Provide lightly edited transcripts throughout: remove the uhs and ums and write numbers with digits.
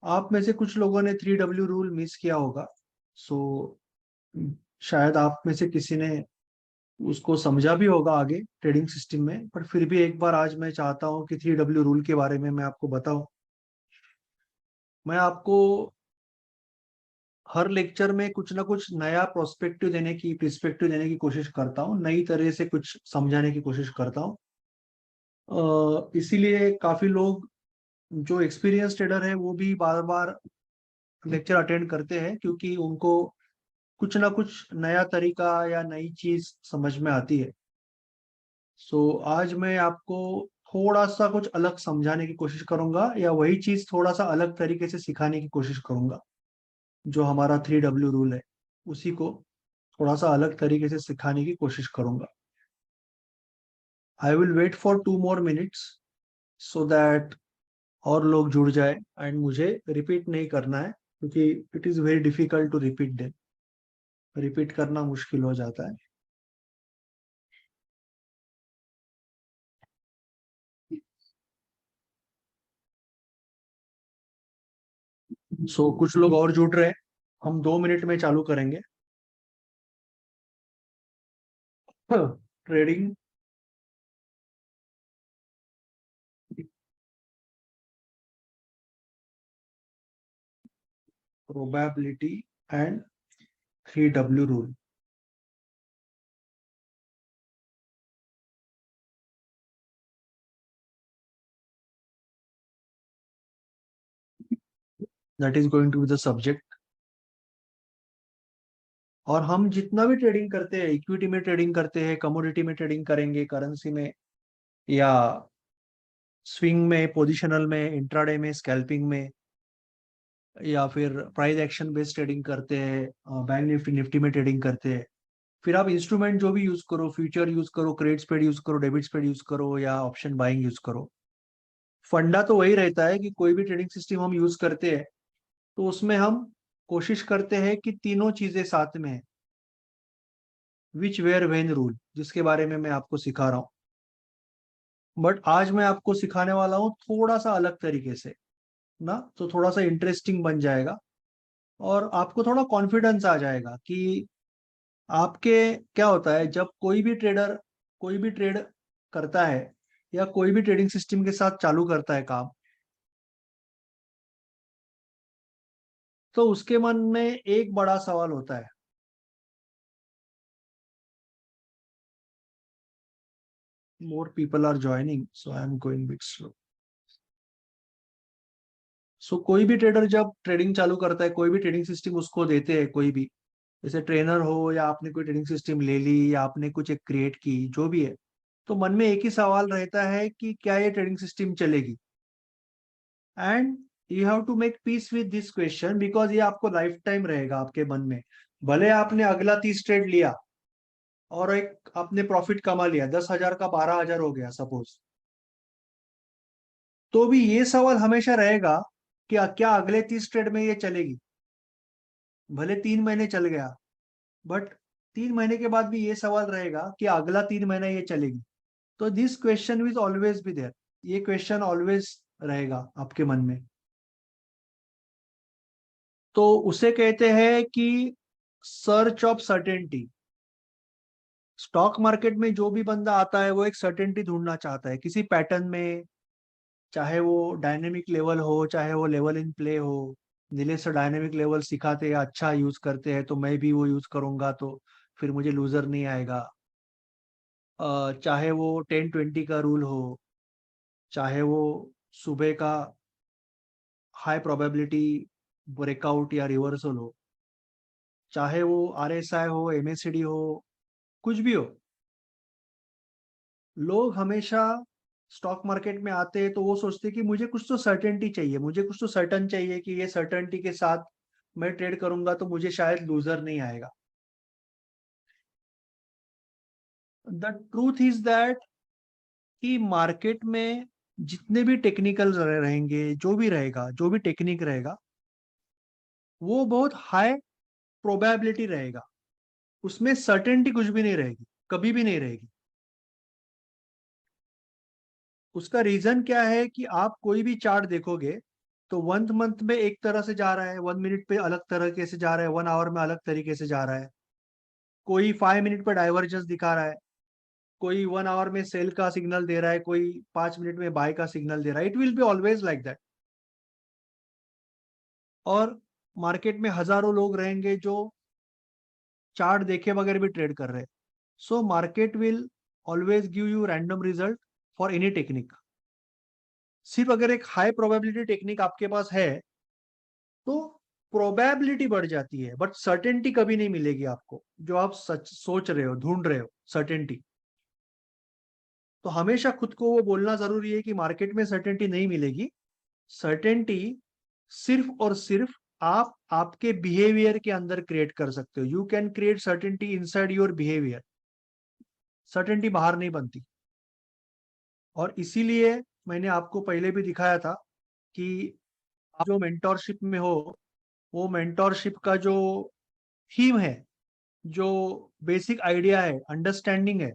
आप में से कुछ लोगों ने 3W रूल मिस किया होगा। सो शायद आप में से किसी ने उसको समझा भी होगा आगे ट्रेडिंग सिस्टम में, पर फिर भी एक बार आज मैं चाहता हूँ कि 3W रूल के बारे में मैं आपको बताऊं। मैं आपको हर लेक्चर में कुछ ना कुछ नया प्रोस्पेक्टिव देने की कोशिश करता हूँ, नई तरह से कुछ समझाने की कोशिश करता हूँ। इसीलिए काफी लोग जो एक्सपीरियंस ट्रेडर है वो भी बार बार लेक्चर अटेंड करते हैं, क्योंकि उनको कुछ ना कुछ नया तरीका या नई चीज समझ में आती है। आज मैं आपको थोड़ा सा कुछ अलग समझाने की कोशिश करूंगा, या वही चीज थोड़ा सा अलग तरीके से सिखाने की कोशिश करूंगा। जो हमारा 3W रूल है उसी को थोड़ा सा अलग तरीके से सिखाने की कोशिश करूंगा। I will wait for 2 more minutes so that और लोग जुड़ जाए, एंड मुझे रिपीट नहीं करना है, क्योंकि it is very difficult to repeat them. Repeat करना मुश्किल हो जाता है। कुछ लोग और जुड़ रहे हैं। हम 2 मिनट में चालू करेंगे। Trading probability and 3W rule. That is going to be the subject. और हम जितना भी ट्रेडिंग करते हैं, इक्विटी में ट्रेडिंग करते हैं, कमोडिटी में ट्रेडिंग करेंगे, करेंसी में, या स्विंग में, पोजिशनल में, इंट्राडे में, स्कैल्पिंग में, या फिर प्राइस एक्शन बेस्ड ट्रेडिंग करते हैं, बैंक निफ्टी निफ्टी में ट्रेडिंग करते हैं। फिर आप इंस्ट्रूमेंट जो भी यूज करो, फ्यूचर यूज करो, क्रेडिट स्प्रेड यूज करो, डेबिट स्प्रेड यूज करो, या ऑप्शन बाइंग यूज करो, फंडा तो वही रहता है कि कोई भी ट्रेडिंग सिस्टम हम यूज करते हैं तो उसमें हम कोशिश करते हैं कि तीनों चीजें साथ में है। विच वेयर वेन रूल, जिसके बारे में मैं आपको सिखा रहा हूँ। बट आज मैं आपको सिखाने वाला हूँ थोड़ा सा अलग तरीके से, ना तो थोड़ा सा इंटरेस्टिंग बन जाएगा, और आपको थोड़ा कॉन्फिडेंस आ जाएगा कि आपके क्या होता है जब कोई भी ट्रेडर कोई भी ट्रेड करता है, या कोई भी ट्रेडिंग सिस्टम के साथ चालू करता है काम, तो उसके मन में एक बड़ा सवाल होता है। More people are joining, so I am going bit slow. कोई भी ट्रेडर जब ट्रेडिंग चालू करता है, कोई भी ट्रेडिंग सिस्टम उसको देते हैं, कोई भी, जैसे ट्रेनर हो, या आपने कोई ट्रेडिंग सिस्टम ले ली, या आपने कुछ एक क्रिएट की, जो भी है, तो मन में एक ही सवाल रहता है कि क्या ये ट्रेडिंग सिस्टम चलेगी। And you have to make peace with this question, because ये आपको लाइफ टाइम रहेगा आपके मन में। भले आपने अगला 30 ट्रेड लिया और एक आपने प्रॉफिट कमा लिया, 10,000 का 12,000 हो गया सपोज, तो भी ये सवाल हमेशा रहेगा कि क्या अगले 30 ट्रेड में ये चलेगी। भले 3 महीने चल गया, बट 3 महीने के बाद भी ये सवाल रहेगा कि अगला 3 महीना ये चलेगी। तो this question will always be there. ये क्वेश्चन ऑलवेज रहेगा आपके मन में। तो उसे कहते हैं कि search of certainty. Stock market में जो भी बंदा आता है वो एक सर्टेनिटी ढूंढना चाहता है किसी पैटर्न में, चाहे वो डायनेमिक लेवल हो, चाहे वो लेवल इन प्ले हो। नीलेश सर डायनेमिक लेवल सिखाते हैं, अच्छा यूज करते हैं, तो मैं भी वो यूज करूंगा तो फिर मुझे लूजर नहीं आएगा। चाहे वो 10-20 का रूल हो, चाहे वो सुबह का हाई प्रोबेबिलिटी ब्रेकआउट या रिवर्सल हो, चाहे वो आरएसआई हो, एमएससीडी हो, कुछ भी हो, लोग हमेशा स्टॉक मार्केट में आते हैं तो वो सोचते हैं कि मुझे कुछ तो सर्टेनिटी चाहिए, मुझे कुछ तो सर्टन चाहिए कि ये सर्टेनिटी के साथ मैं ट्रेड करूंगा तो मुझे शायद लूजर नहीं आएगा। द ट्रूथ इज दैट कि मार्केट में जितने भी टेक्निकल रहेंगे, जो भी रहेगा, जो भी टेक्निक रहेगा, वो बहुत हाई प्रोबेबिलिटी रहेगा। उसमें सर्टेनिटी कुछ भी नहीं रहेगी, कभी भी नहीं रहेगी। उसका रीजन क्या है कि आप कोई भी चार्ट देखोगे, तो 1 मंथ में एक तरह से जा रहा है, 1 मिनट पे अलग तरीके से जा रहा है, 1 आवर में अलग तरीके से जा रहा है, कोई 5 मिनट पे डाइवर्जेंस दिखा रहा है, कोई 1 आवर में सेल का सिग्नल दे रहा है, कोई 5 मिनट में बाय का सिग्नल दे रहा है। It will be always like that. और मार्केट में हजारों लोग रहेंगे जो चार्ट देखे बगैर भी ट्रेड कर रहे हैं। So market will always give you random result for any technique. सिर्फ अगर एक हाई प्रोबेबिलिटी टेक्निक आपके पास है तो प्रोबेबिलिटी बढ़ जाती है, बट सर्टेनिटी कभी नहीं मिलेगी आपको, जो आप सच सोच रहे हो, ढूंढ रहे हो सर्टेनिटी। तो हमेशा खुद को वो बोलना जरूरी है कि मार्केट में सर्टेनिटी नहीं मिलेगी। सर्टेनिटी सिर्फ और सिर्फ आप आपके बिहेवियर के अंदर क्रिएट कर सकते हो। You can create certainty inside your behaviour. Certainty बाहर नहीं बनती। और इसीलिए मैंने आपको पहले भी दिखाया था कि आप जो मेंटोरशिप में हो, वो मेंटोरशिप का जो थीम है, जो बेसिक आइडिया है, अंडरस्टैंडिंग है,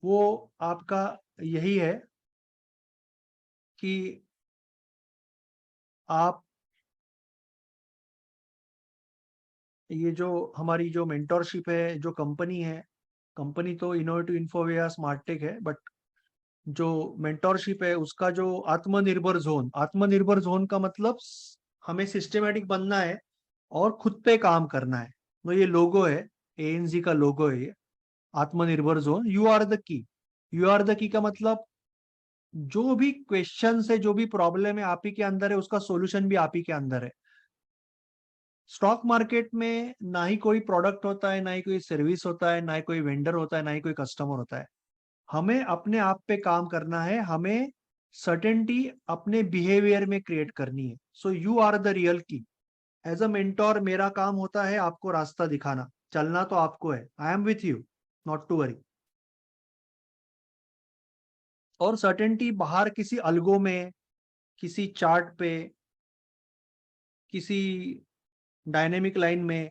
वो आपका यही है कि आप ये जो हमारी जो मेंटोरशिप है, जो कंपनी है, कंपनी तो इनोवेटिव इन्फोविया स्मार्टटेक है, बट जो मेंटोरशिप है उसका जो आत्मनिर्भर जोन, आत्मनिर्भर जोन का मतलब हमें सिस्टमेटिक बनना है और खुद पे काम करना है। तो ये लोगो है, एएनजी का लोगो है ये, आत्मनिर्भर zone. You are the key. You are the key का मतलब जो भी क्वेश्चन है, जो भी प्रॉब्लम है, आप ही के अंदर है, उसका सोल्यूशन भी आप ही के अंदर है। स्टॉक मार्केट में ना ही कोई प्रोडक्ट होता है, ना ही कोई सर्विस होता है, ना ही कोई वेंडर होता है, ना ही कोई कस्टमर होता है। हमें अपने आप पे काम करना है, हमें सर्टेनिटी अपने बिहेवियर में क्रिएट करनी है। So you are the real key. As a mentor मेरा काम होता है आपको रास्ता दिखाना, चलना तो आपको है। I am with you, not to worry. और सर्टेनिटी बाहर किसी अलगो में, किसी चार्ट पे, किसी डायनेमिक लाइन में,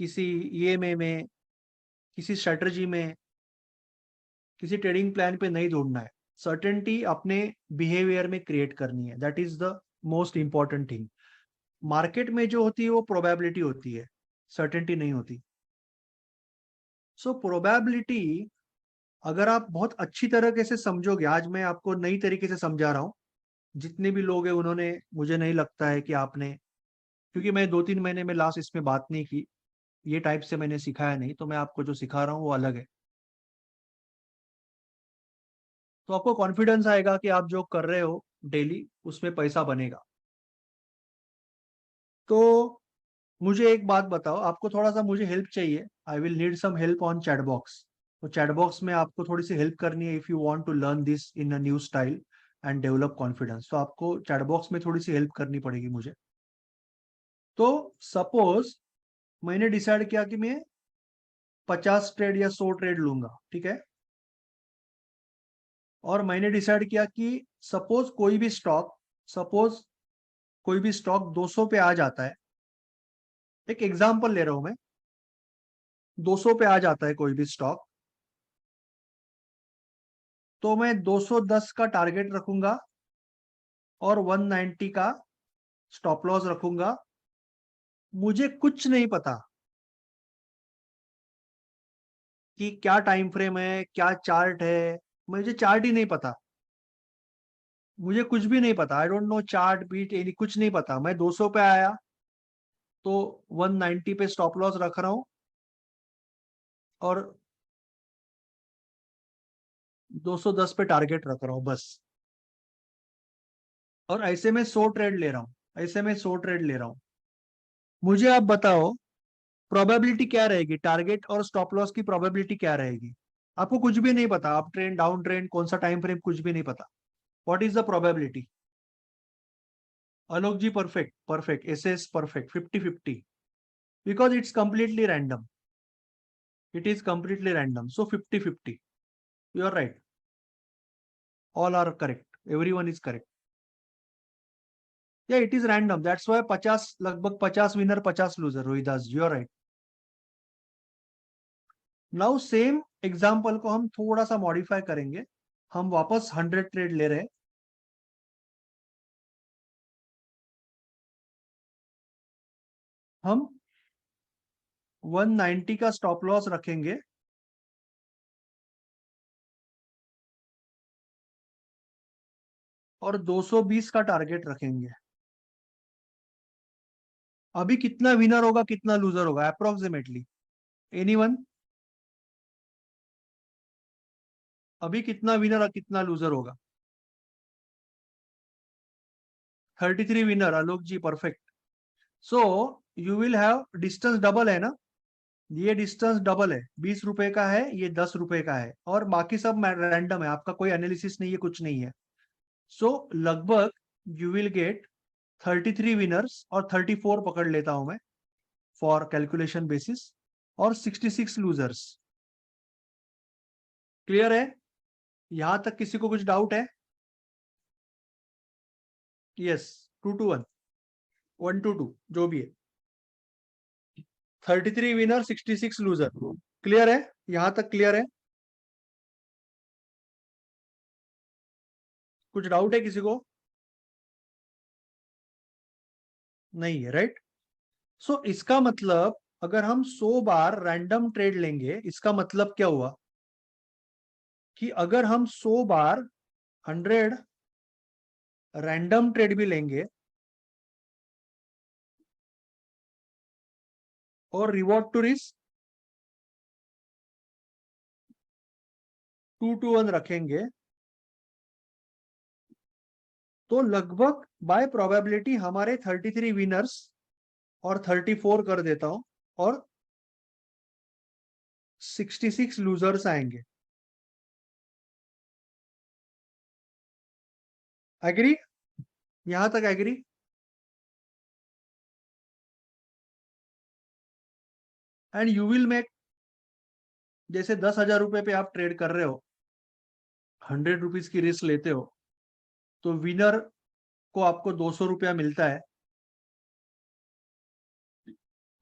किसी ईएमए में, किसी स्ट्रेटजी में, किसी ट्रेडिंग प्लान पे नहीं ढूंढना है। सर्टेनिटी अपने बिहेवियर में क्रिएट करनी है। That is the most important thing. Market में जो होती है वो प्रोबेबिलिटी होती है, सर्टेनिटी नहीं होती। सो प्रोबेबिलिटी अगर आप बहुत अच्छी तरीके से समझोगे, आज मैं आपको नई तरीके से समझा रहा हूँ। जितने भी लोग हैं उन्होंने, मुझे नहीं लगता है कि आपने, क्योंकि मैं 2-3 महीने में लास्ट इसमें बात नहीं की, ये टाइप से मैंने सिखाया नहीं, तो मैं आपको जो सिखा रहा हूँ वो अलग है। तो आपको कॉन्फिडेंस आएगा कि आप जो कर रहे हो डेली उसमें पैसा बनेगा। तो मुझे एक बात बताओ, आपको थोड़ा सा मुझे हेल्प चाहिए। I will need some help on chat box. तो चैट बॉक्स में आपको थोड़ी सी हेल्प करनी है, if you want to learn this in a new style and develop confidence. तो आपको चैट बॉक्स में थोड़ी सी हेल्प करनी पड़ेगी मुझे। तो सपोज मैंने डिसाइड किया कि मैं 50 ट्रेड या 100 ट्रेड लूंगा, ठीक है। और मैंने डिसाइड किया कि सपोज सपोज कोई भी स्टॉक 200 पे आ जाता है। एक एग्जांपल ले रहा हूं मैं। 200 पे आ जाता है कोई भी स्टॉक, तो मैं 210 का टारगेट रखूंगा और 190 का स्टॉप लॉस रखूंगा। मुझे कुछ नहीं पता कि क्या टाइम फ्रेम है, क्या चार्ट है। मुझे चार्ट ही नहीं पता, मुझे कुछ भी नहीं पता। I don't know chart beat any, कुछ नहीं पता। मैं 200 पे आया तो 190 पे स्टॉप लॉस रख रहा हूं और 210 पे टारगेट रख रहा हूं बस। और ऐसे में 100 ट्रेड ले रहा हूं, ऐसे में 100 ट्रेड ले रहा हूं। मुझे आप बताओ प्रोबेबिलिटी क्या रहेगी, टारगेट और स्टॉप लॉस की प्रोबेबिलिटी क्या रहेगी। आपको कुछ भी नहीं पता, अप ट्रेंड डाउन ट्रेंड कौन सा टाइम फ्रेम, कुछ भी नहीं पता। What is the probability. Alok ji perfect, perfect, yes perfect, 50-50, because it's completely random. It is completely random, so 50-50। You are right, all are correct, everyone is correct. या it is random, that's why 50, लगभग 50 winner 50 loser. Rohidas ji, you are right. Now same example को हम थोड़ा सा modify करेंगे। हम वापस 100 trade ले रहे हैं। हम 190 का स्टॉप लॉस रखेंगे और 220 का टारगेट रखेंगे। अभी कितना विनर होगा कितना लूजर होगा अप्रोक्सीमेटली, एनीवन? अभी कितना विनर और कितना लूजर होगा? 33 winner, Alok ji, perfect. So you will have distance double है ना, ये डिस्टेंस डबल है, 20 रुपए का है, ये 10 रुपए का है, और बाकी सब रैंडम है, आपका कोई एनालिसिस नहीं है, कुछ नहीं है। सो लगभग यू विल गेट 33 विनर्स और 34 पकड़ लेता हूं मैं फॉर कैलकुलेशन बेसिस, और 66 लूजर्स। क्लियर है? यहां तक किसी को कुछ डाउट है? यस, 2 to 1, 1 to 2, जो भी है। 33 विनर, 66 लूजर। क्लियर है? यहां तक क्लियर है? कुछ डाउट है किसी को? नहीं है, राइट? सो इसका मतलब अगर हम 100 बार रैंडम ट्रेड लेंगे, इसका मतलब क्या हुआ कि अगर हम 100 बार 100 रैंडम ट्रेड भी लेंगे और रिवॉर्ड टू रिस्क 2 to 1 रखेंगे, तो लगभग बाय प्रोबेबिलिटी हमारे 33 विनर्स और 34 कर देता हूं, और 66 लूजर्स आएंगे। एग्री? यहां तक agree? And you will make, जैसे 10,000 रुपए पे आप ट्रेड कर रहे हो, 100 रुपीज की रिस्क लेते हो, तो विनर को आपको 200 रुपया मिलता है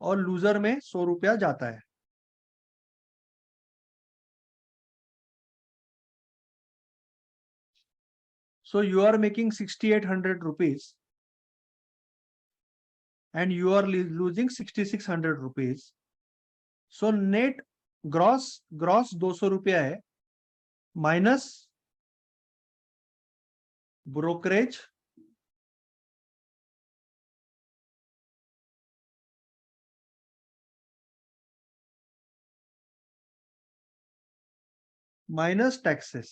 और लूजर में 100 रुपया जाता है। So you are making 6800 rupees and you are losing 6600 rupees. So net gross, gross 200 रुपया है, minus brokerage, minus taxes.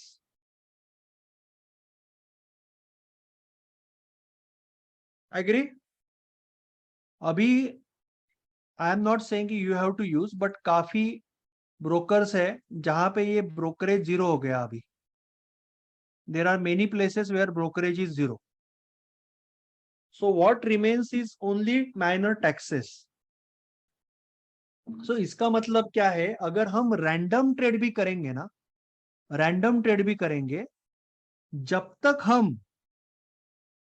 Agree? अभी आई एम नॉट सेइंग कि you have to use, but काफी ब्रोकर्स है जहां पे ये ब्रोकरेज जीरो हो गया अभी। There are many places where brokerage is zero. So what remains is only minor taxes. So इसका मतलब क्या है, अगर हम रैंडम ट्रेड भी करेंगे ना, रैंडम ट्रेड भी करेंगे, जब तक हम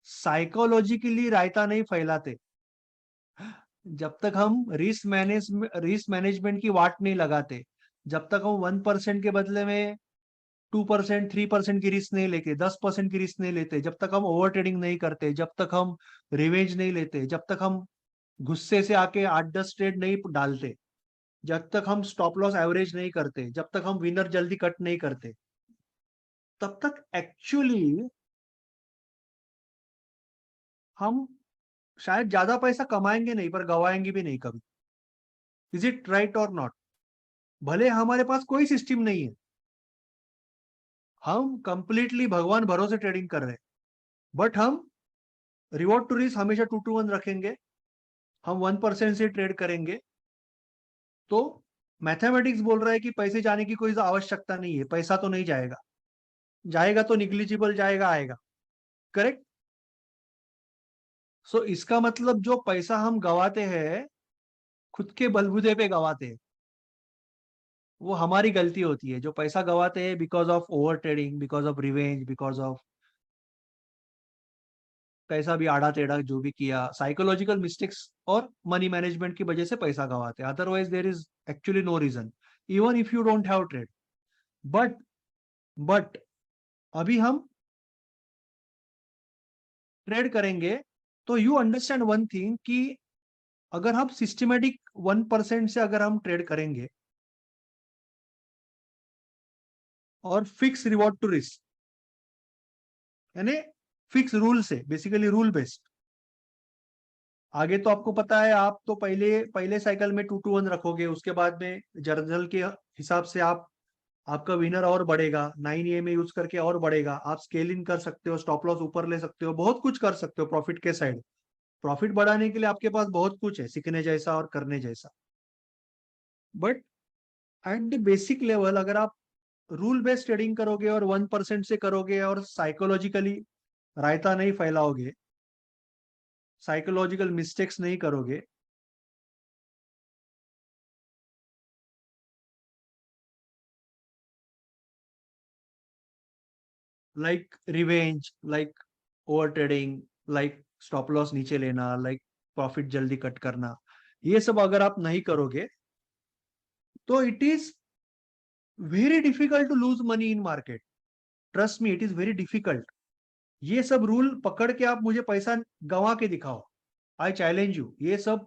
साइकोलॉजिकली रायता नहीं फैलाते, जब तक हम रिस्क मैनेजमेंट की वाट नहीं लगाते, जब तक हम 1% के बदले में 2%, 3% की रिस्क नहीं लेके 10% की रिस्क नहीं लेते, जब तक हम ओवर ट्रेडिंग नहीं करते, जब तक हम रिवेंज नहीं लेते, जब तक हम गुस्से से आके 8-10 ट्रेड नहीं डालते, जब तक हम स्टॉप लॉस एवरेज नहीं करते, जब तक हम विनर जल्दी कट नहीं करते, तब तक एक्चुअली हम शायद ज्यादा पैसा कमाएंगे नहीं, पर गवाएंगे भी नहीं कभी। इज इट राइट और नॉट? भले हमारे पास कोई सिस्टम नहीं है, हम कंप्लीटली भगवान भरोसे ट्रेडिंग कर रहे हैं, बट हम रिवॉर्ड टू रिस्क हमेशा 2 to 1 रखेंगे, हम 1% से ट्रेड करेंगे, तो मैथमेटिक्स बोल रहा है कि पैसे जाने की कोई आवश्यकता नहीं है, पैसा तो नहीं जाएगा, जाएगा तो निग्लिजिबल जाएगा, आएगा। करेक्ट? सो इसका मतलब जो पैसा हम गवाते हैं, खुद के बलबूते पे गवाते हैं, वो हमारी गलती होती है। जो पैसा गवाते हैं because of over trading, because of revenge, because of पैसा भी आड़ा टेढ़ा जो भी किया, साइकोलॉजिकल मिस्टेक्स और मनी मैनेजमेंट की वजह से पैसा गवाते हैं, otherwise there is actually no reason, even if you don't have trade. But but अभी हम ट्रेड करेंगे, तो यू अंडरस्टैंड वन थिंग कि अगर हम सिस्टमेटिक 1% से अगर हम ट्रेड करेंगे और फिक्स रिवॉर्ड टू रिस्क, यानी फिक्स रूल से, बेसिकली रूल बेस्ड। आगे तो आपको पता है, आप तो पहले पहले साइकिल में 2 to 1 रखोगे, उसके बाद में जर्नल के हिसाब से आप आपका विनर और बढ़ेगा, 9 में यूज करके और बढ़ेगा, आप स्केल इन कर सकते हो, स्टॉप लॉस ऊपर ले सकते हो, बहुत कुछ कर सकते हो प्रॉफिट के साइड। प्रॉफिट बढ़ाने के लिए आपके पास बहुत कुछ है सीखने जैसा और करने जैसा। But at the basic level अगर आप रूल बेस्ड ट्रेडिंग करोगे और 1% से करोगे और साइकोलॉजिकली रायता नहीं फैलाओगे, साइकोलॉजिकल मिस्टेक्स नहीं करोगे, like revenge, like over trading, like stop loss नीचे लेना, लाइक प्रॉफिट जल्दी कट करना, ये सब अगर आप नहीं करोगे तो it is very difficult to lose money in market. Trust me, it is very difficult. ये सब रूल पकड़ के आप मुझे पैसा गंवा के दिखाओ, आई चैलेंज यू। ये सब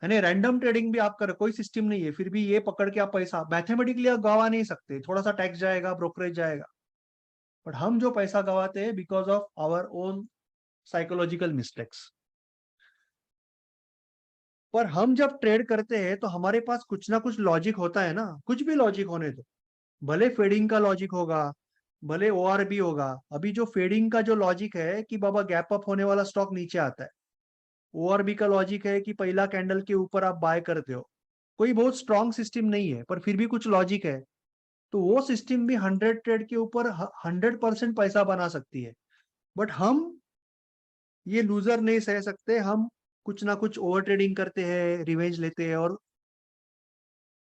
यानी रैंडम ट्रेडिंग भी आप करो, कोई सिस्टम नहीं है, फिर भी ये पकड़ के आप पैसा मैथमेटिकली आप गवा नहीं सकते, थोड़ा सा टैक्स जाएगा, ब्रोकरेज जाएगा। बट हम जो पैसा गवाते हैं because of our own psychological mistakes. पर हम जब ट्रेड करते हैं तो हमारे पास कुछ ना कुछ लॉजिक होता है ना, कुछ भी लॉजिक होने दो, भले फेडिंग का लॉजिक होगा, भले ओआरबी होगा। अभी जो फेडिंग का जो लॉजिक है कि बाबा गैप अप होने वाला स्टॉक नीचे आता है, ओआरबी का लॉजिक है कि पहला कैंडल के ऊपर आप बाय करते हो। कोई बहुत स्ट्रॉन्ग सिस्टम नहीं है पर फिर भी कुछ लॉजिक है, तो वो सिस्टम भी 100 ट्रेड के ऊपर 100% पैसा बना सकती है। बट हम ये लूजर नहीं सह सकते, हम कुछ ना कुछ ओवर ट्रेडिंग करते हैं, रिवेंज लेते हैं और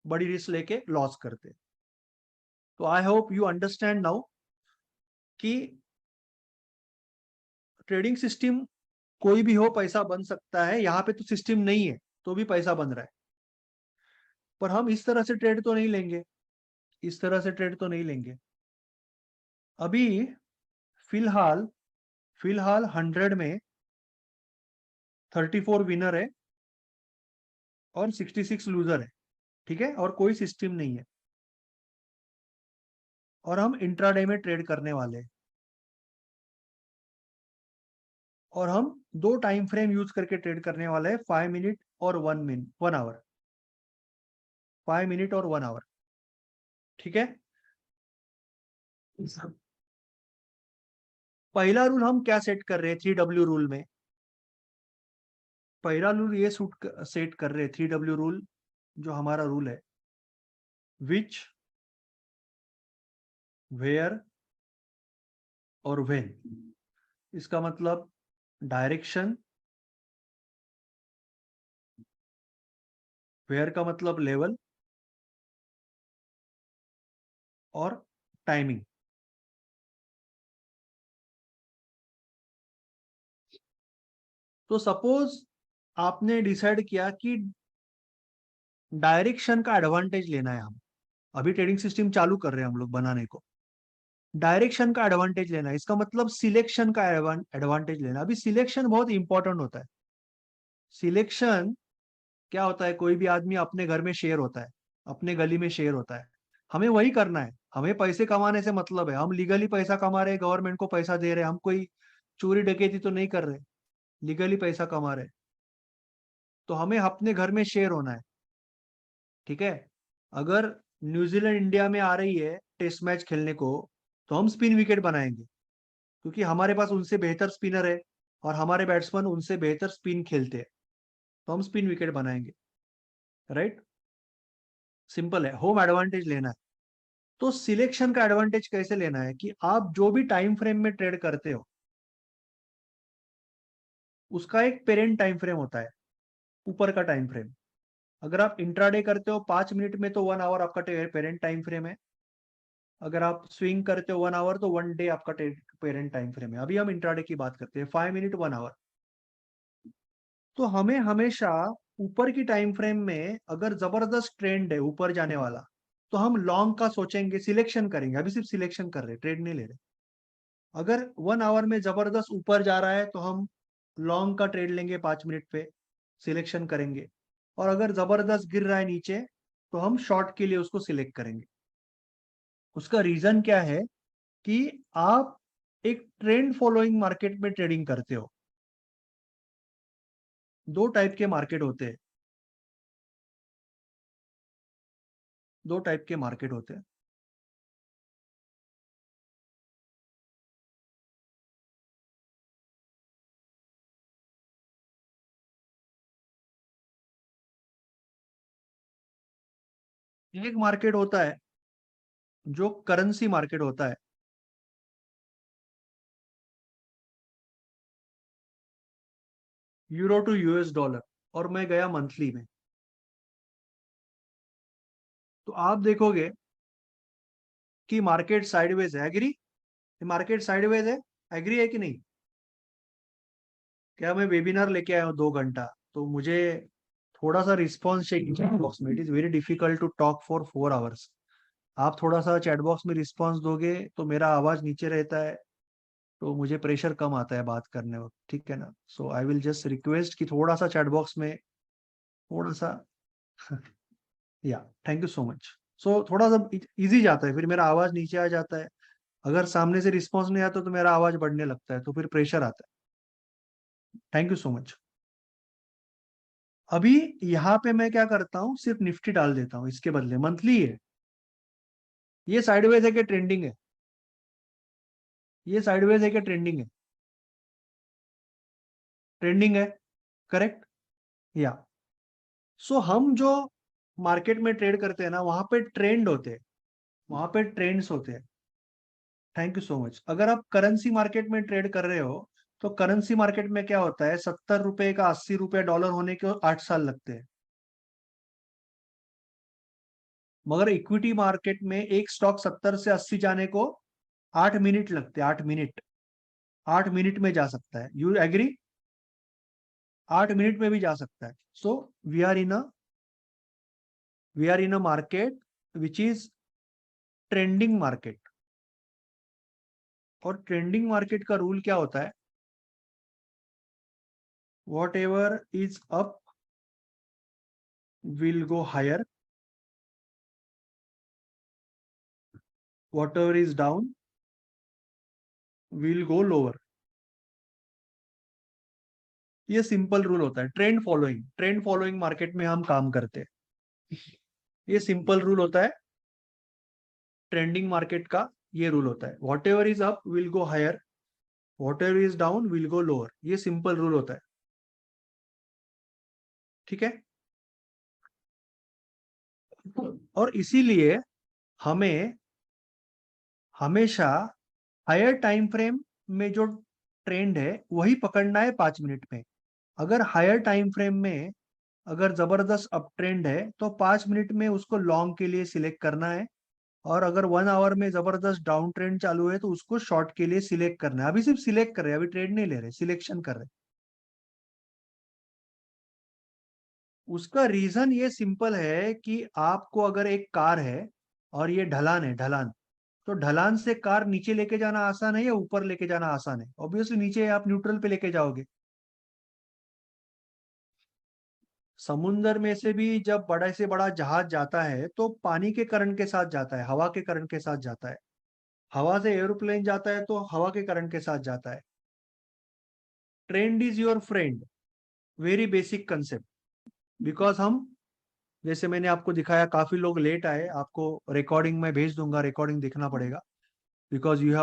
बड़ी रिस्क लेके लॉस करते हैं। तो आई होप यू अंडरस्टैंड नाउ कि ट्रेडिंग सिस्टम कोई भी हो पैसा बन सकता है, यहाँ पे तो सिस्टम नहीं है तो भी पैसा बन रहा है। पर हम इस तरह से ट्रेड तो नहीं लेंगे, इस तरह से ट्रेड तो नहीं लेंगे। अभी फिलहाल फिलहाल 100 में 34 विनर है और 66 लूजर है, ठीक है, और कोई सिस्टम नहीं है। और हम इंट्राडे में ट्रेड करने वाले हैं, और हम दो टाइम फ्रेम यूज करके ट्रेड करने वाले हैं, 5 मिनट और 1 मिनट, 1 आवर, 5 मिनट और 1 आवर, ठीक है। पहला रूल हम क्या सेट कर रहे हैं 3W रूल में? पहला रूल ये सेट कर रहे हैं 3W रूल, जो हमारा रूल है, विच, वेयर और व्हेन। इसका मतलब डायरेक्शन, वेयर का मतलब लेवल, और टाइमिंग। तो सपोज आपने डिसाइड किया कि डायरेक्शन का एडवांटेज लेना है, हम अभी ट्रेडिंग सिस्टम चालू कर रहे हैं हम लोग बनाने को, डायरेक्शन का एडवांटेज लेना है, इसका मतलब सिलेक्शन का एडवांटेज लेना। अभी सिलेक्शन बहुत इंपॉर्टेंट होता है। सिलेक्शन क्या होता है, कोई भी आदमी अपने घर में शेर होता है, अपने गली में शेर होता है, हमें वही करना है। हमें पैसे कमाने से मतलब है, हम लीगली पैसा कमा रहे हैं, गवर्नमेंट को पैसा दे रहे हैं, हम कोई चोरी डकैती तो नहीं कर रहे, लीगली पैसा कमा रहे, तो हमें अपने घर में शेर होना है, ठीक है। अगर न्यूजीलैंड इंडिया में आ रही है टेस्ट मैच खेलने को, तो हम स्पिन विकेट बनाएंगे, क्योंकि हमारे पास उनसे बेहतर स्पिनर है और हमारे बैट्समैन उनसे बेहतर स्पिन खेलते हैं, तो हम स्पिन विकेट बनाएंगे, राइट। सिंपल है, होम एडवांटेज लेना है। तो सिलेक्शन का एडवांटेज कैसे लेना है कि आप जो भी टाइम फ्रेम में ट्रेड करते हो उसका एक पेरेंट टाइम फ्रेम होता है, ऊपर का टाइम फ्रेम। अगर आप इंट्राडे करते हो 5 मिनट में, तो 1 आवर आपका पेरेंट टाइम फ्रेम है। अगर आप स्विंग करते हो 1 आवर, तो 1 डे आपका पेरेंट टाइम फ्रेम है। अभी हम इंट्राडे की बात करते हैं, 5 मिनट 1 आवर। तो हमें हमेशा ऊपर की टाइम फ्रेम में अगर जबरदस्त ट्रेंड है ऊपर जाने वाला, तो हम लॉन्ग का सोचेंगे, सिलेक्शन करेंगे। अभी सिर्फ सिलेक्शन कर रहे, ट्रेड नहीं ले रहे। अगर 1 आवर में जबरदस्त ऊपर जा रहा है तो हम लॉन्ग का ट्रेड लेंगे 5 मिनट पे। सिलेक्शन करेंगे, और अगर जबरदस्त गिर रहा है नीचे तो हम शॉर्ट के लिए उसको सिलेक्ट करेंगे। उसका रीजन क्या है कि आप एक ट्रेंड फॉलोइंग मार्केट में ट्रेडिंग करते हो। दो टाइप के मार्केट होते हैं, दो टाइप के मार्केट होते हैं। एक मार्केट होता है जो करेंसी मार्केट होता है, यूरो टू यूएस डॉलर, और मैं गया मंथली में। तो आप देखोगे कि मार्केट साइडवेज है, एग्री? मार्केट साइडवेज है, एग्री है कि नहीं? क्या मैं वेबिनार लेके आया हूँ 2 घंटा, तो मुझे थोड़ा सा रिस्पॉन्स चाहिए चैट बॉक्स में। It is very difficult to talk for 4 hours. आप थोड़ा सा चैट बॉक्स में रिस्पॉन्स दोगे तो मेरा आवाज नीचे रहता है, तो मुझे प्रेशर कम आता है बात करने वक्त, ठीक है ना? सो आई विल जस्ट रिक्वेस्ट कि थोड़ा सा चैट बॉक्स में, थोड़ा सा या थैंक यू सो मच। सो थोड़ा सा इजी जाता है, फिर मेरा आवाज नीचे आ जाता है। अगर सामने से रिस्पॉन्स नहीं आता तो मेरा आवाज बढ़ने लगता है, तो फिर प्रेशर आता है। Thank you so much. अभी यहाँ पे मैं क्या करता हूँ, सिर्फ निफ्टी डाल देता हूँ, इसके बदले मंथली है। ये साइडवेज है कि ट्रेंडिंग है? ये साइडवेज है कि ट्रेंडिंग है? ट्रेंडिंग है, करेक्ट? या सो हम जो मार्केट में ट्रेड करते हैं ना, वहां पे ट्रेंड होते हैं, वहां पे ट्रेंड्स होते हैं। Thank you so much. अगर आप करेंसी मार्केट में ट्रेड कर रहे हो, तो करेंसी मार्केट में क्या होता है, 70 रुपए का 80 रुपए डॉलर होने के 8 साल लगते हैं। मगर इक्विटी मार्केट में एक स्टॉक 70 से 80 जाने को 8 मिनट लगते हैं, 8 मिनट। 8 मिनट में जा सकता है, यू एग्री? 8 मिनट में भी जा सकता है। So we are in a we are in a market which is trending market. और ट्रेंडिंग मार्केट का रूल क्या होता है, whatever is up will go higher, whatever is down will go lower. ये simple rule होता है trend following. Trend following market में हम काम करते हैं। ये सिंपल रूल होता है ट्रेंडिंग मार्केट का। ये रूल होता है, whatever is up will go higher, whatever is down will go lower. ये सिंपल रूल होता है, ठीक है? और इसीलिए हमें हमेशा हायर टाइम फ्रेम में जो ट्रेंड है वही पकड़ना है 5 मिनट में। अगर हायर टाइम फ्रेम में अगर जबरदस्त अप ट्रेंड है तो 5 मिनट में उसको लॉन्ग के लिए सिलेक्ट करना है। और अगर 1 आवर में जबरदस्त डाउन ट्रेंड चालू है तो उसको शॉर्ट के लिए सिलेक्ट करना है। अभी सिर्फ सिलेक्ट कर रहे हैं, अभी ट्रेड नहीं ले रहे, सिलेक्शन कर रहे हैं। उसका रीजन ये सिंपल है कि आपको अगर एक कार है और ये ढलान है, ढलान, तो ढलान से कार नीचे लेके जाना आसान है या ऊपर लेके जाना आसान है? ऑब्वियसली नीचे आप न्यूट्रल पे लेके जाओगे। समुंदर में से भी जब बड़ा से बड़ा जहाज जाता है तो पानी के करंट के साथ जाता है, हवा के करंट के साथ जाता है। हवा से एरोप्लेन जाता है तो हवा के करंट के साथ जाता है। Trend is your friend, very basic concept. Because हम, जैसे मैंने आपको दिखाया, काफी लोग लेट आए, आपको रिकॉर्डिंग में भेज दूंगा, रिकॉर्डिंग देखना पड़ेगा। Because you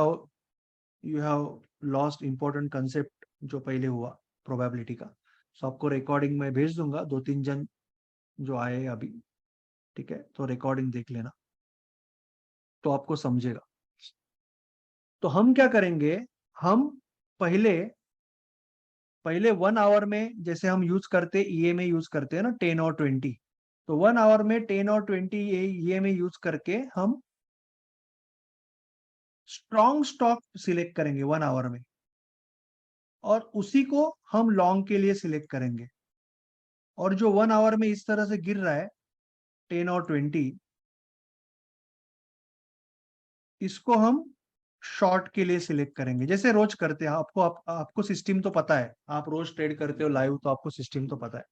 have lost important concept जो पहले हुआ प्रोबेबिलिटी का। सो आपको रिकॉर्डिंग में भेज दूंगा, 2-3 जन जो आए अभी, ठीक है? तो रिकॉर्डिंग देख लेना तो आपको समझेगा। तो हम क्या करेंगे, हम पहले पहले 1 आवर में जैसे हम यूज करते ईएमए यूज करते हैं ना, 10 और 20। तो 1 आवर में 10 और 20 ईएमए यूज करके हम स्ट्रॉन्ग स्टॉक सिलेक्ट करेंगे 1 आवर में, और उसी को हम लॉन्ग के लिए सिलेक्ट करेंगे। और जो 1 आवर में इस तरह से गिर रहा है, 10 और 20, इसको हम शॉर्ट के लिए सिलेक्ट करेंगे, जैसे रोज करते हैं। आपको सिस्टम तो पता है, आप रोज ट्रेड करते हो लाइव, तो आपको सिस्टम तो पता है।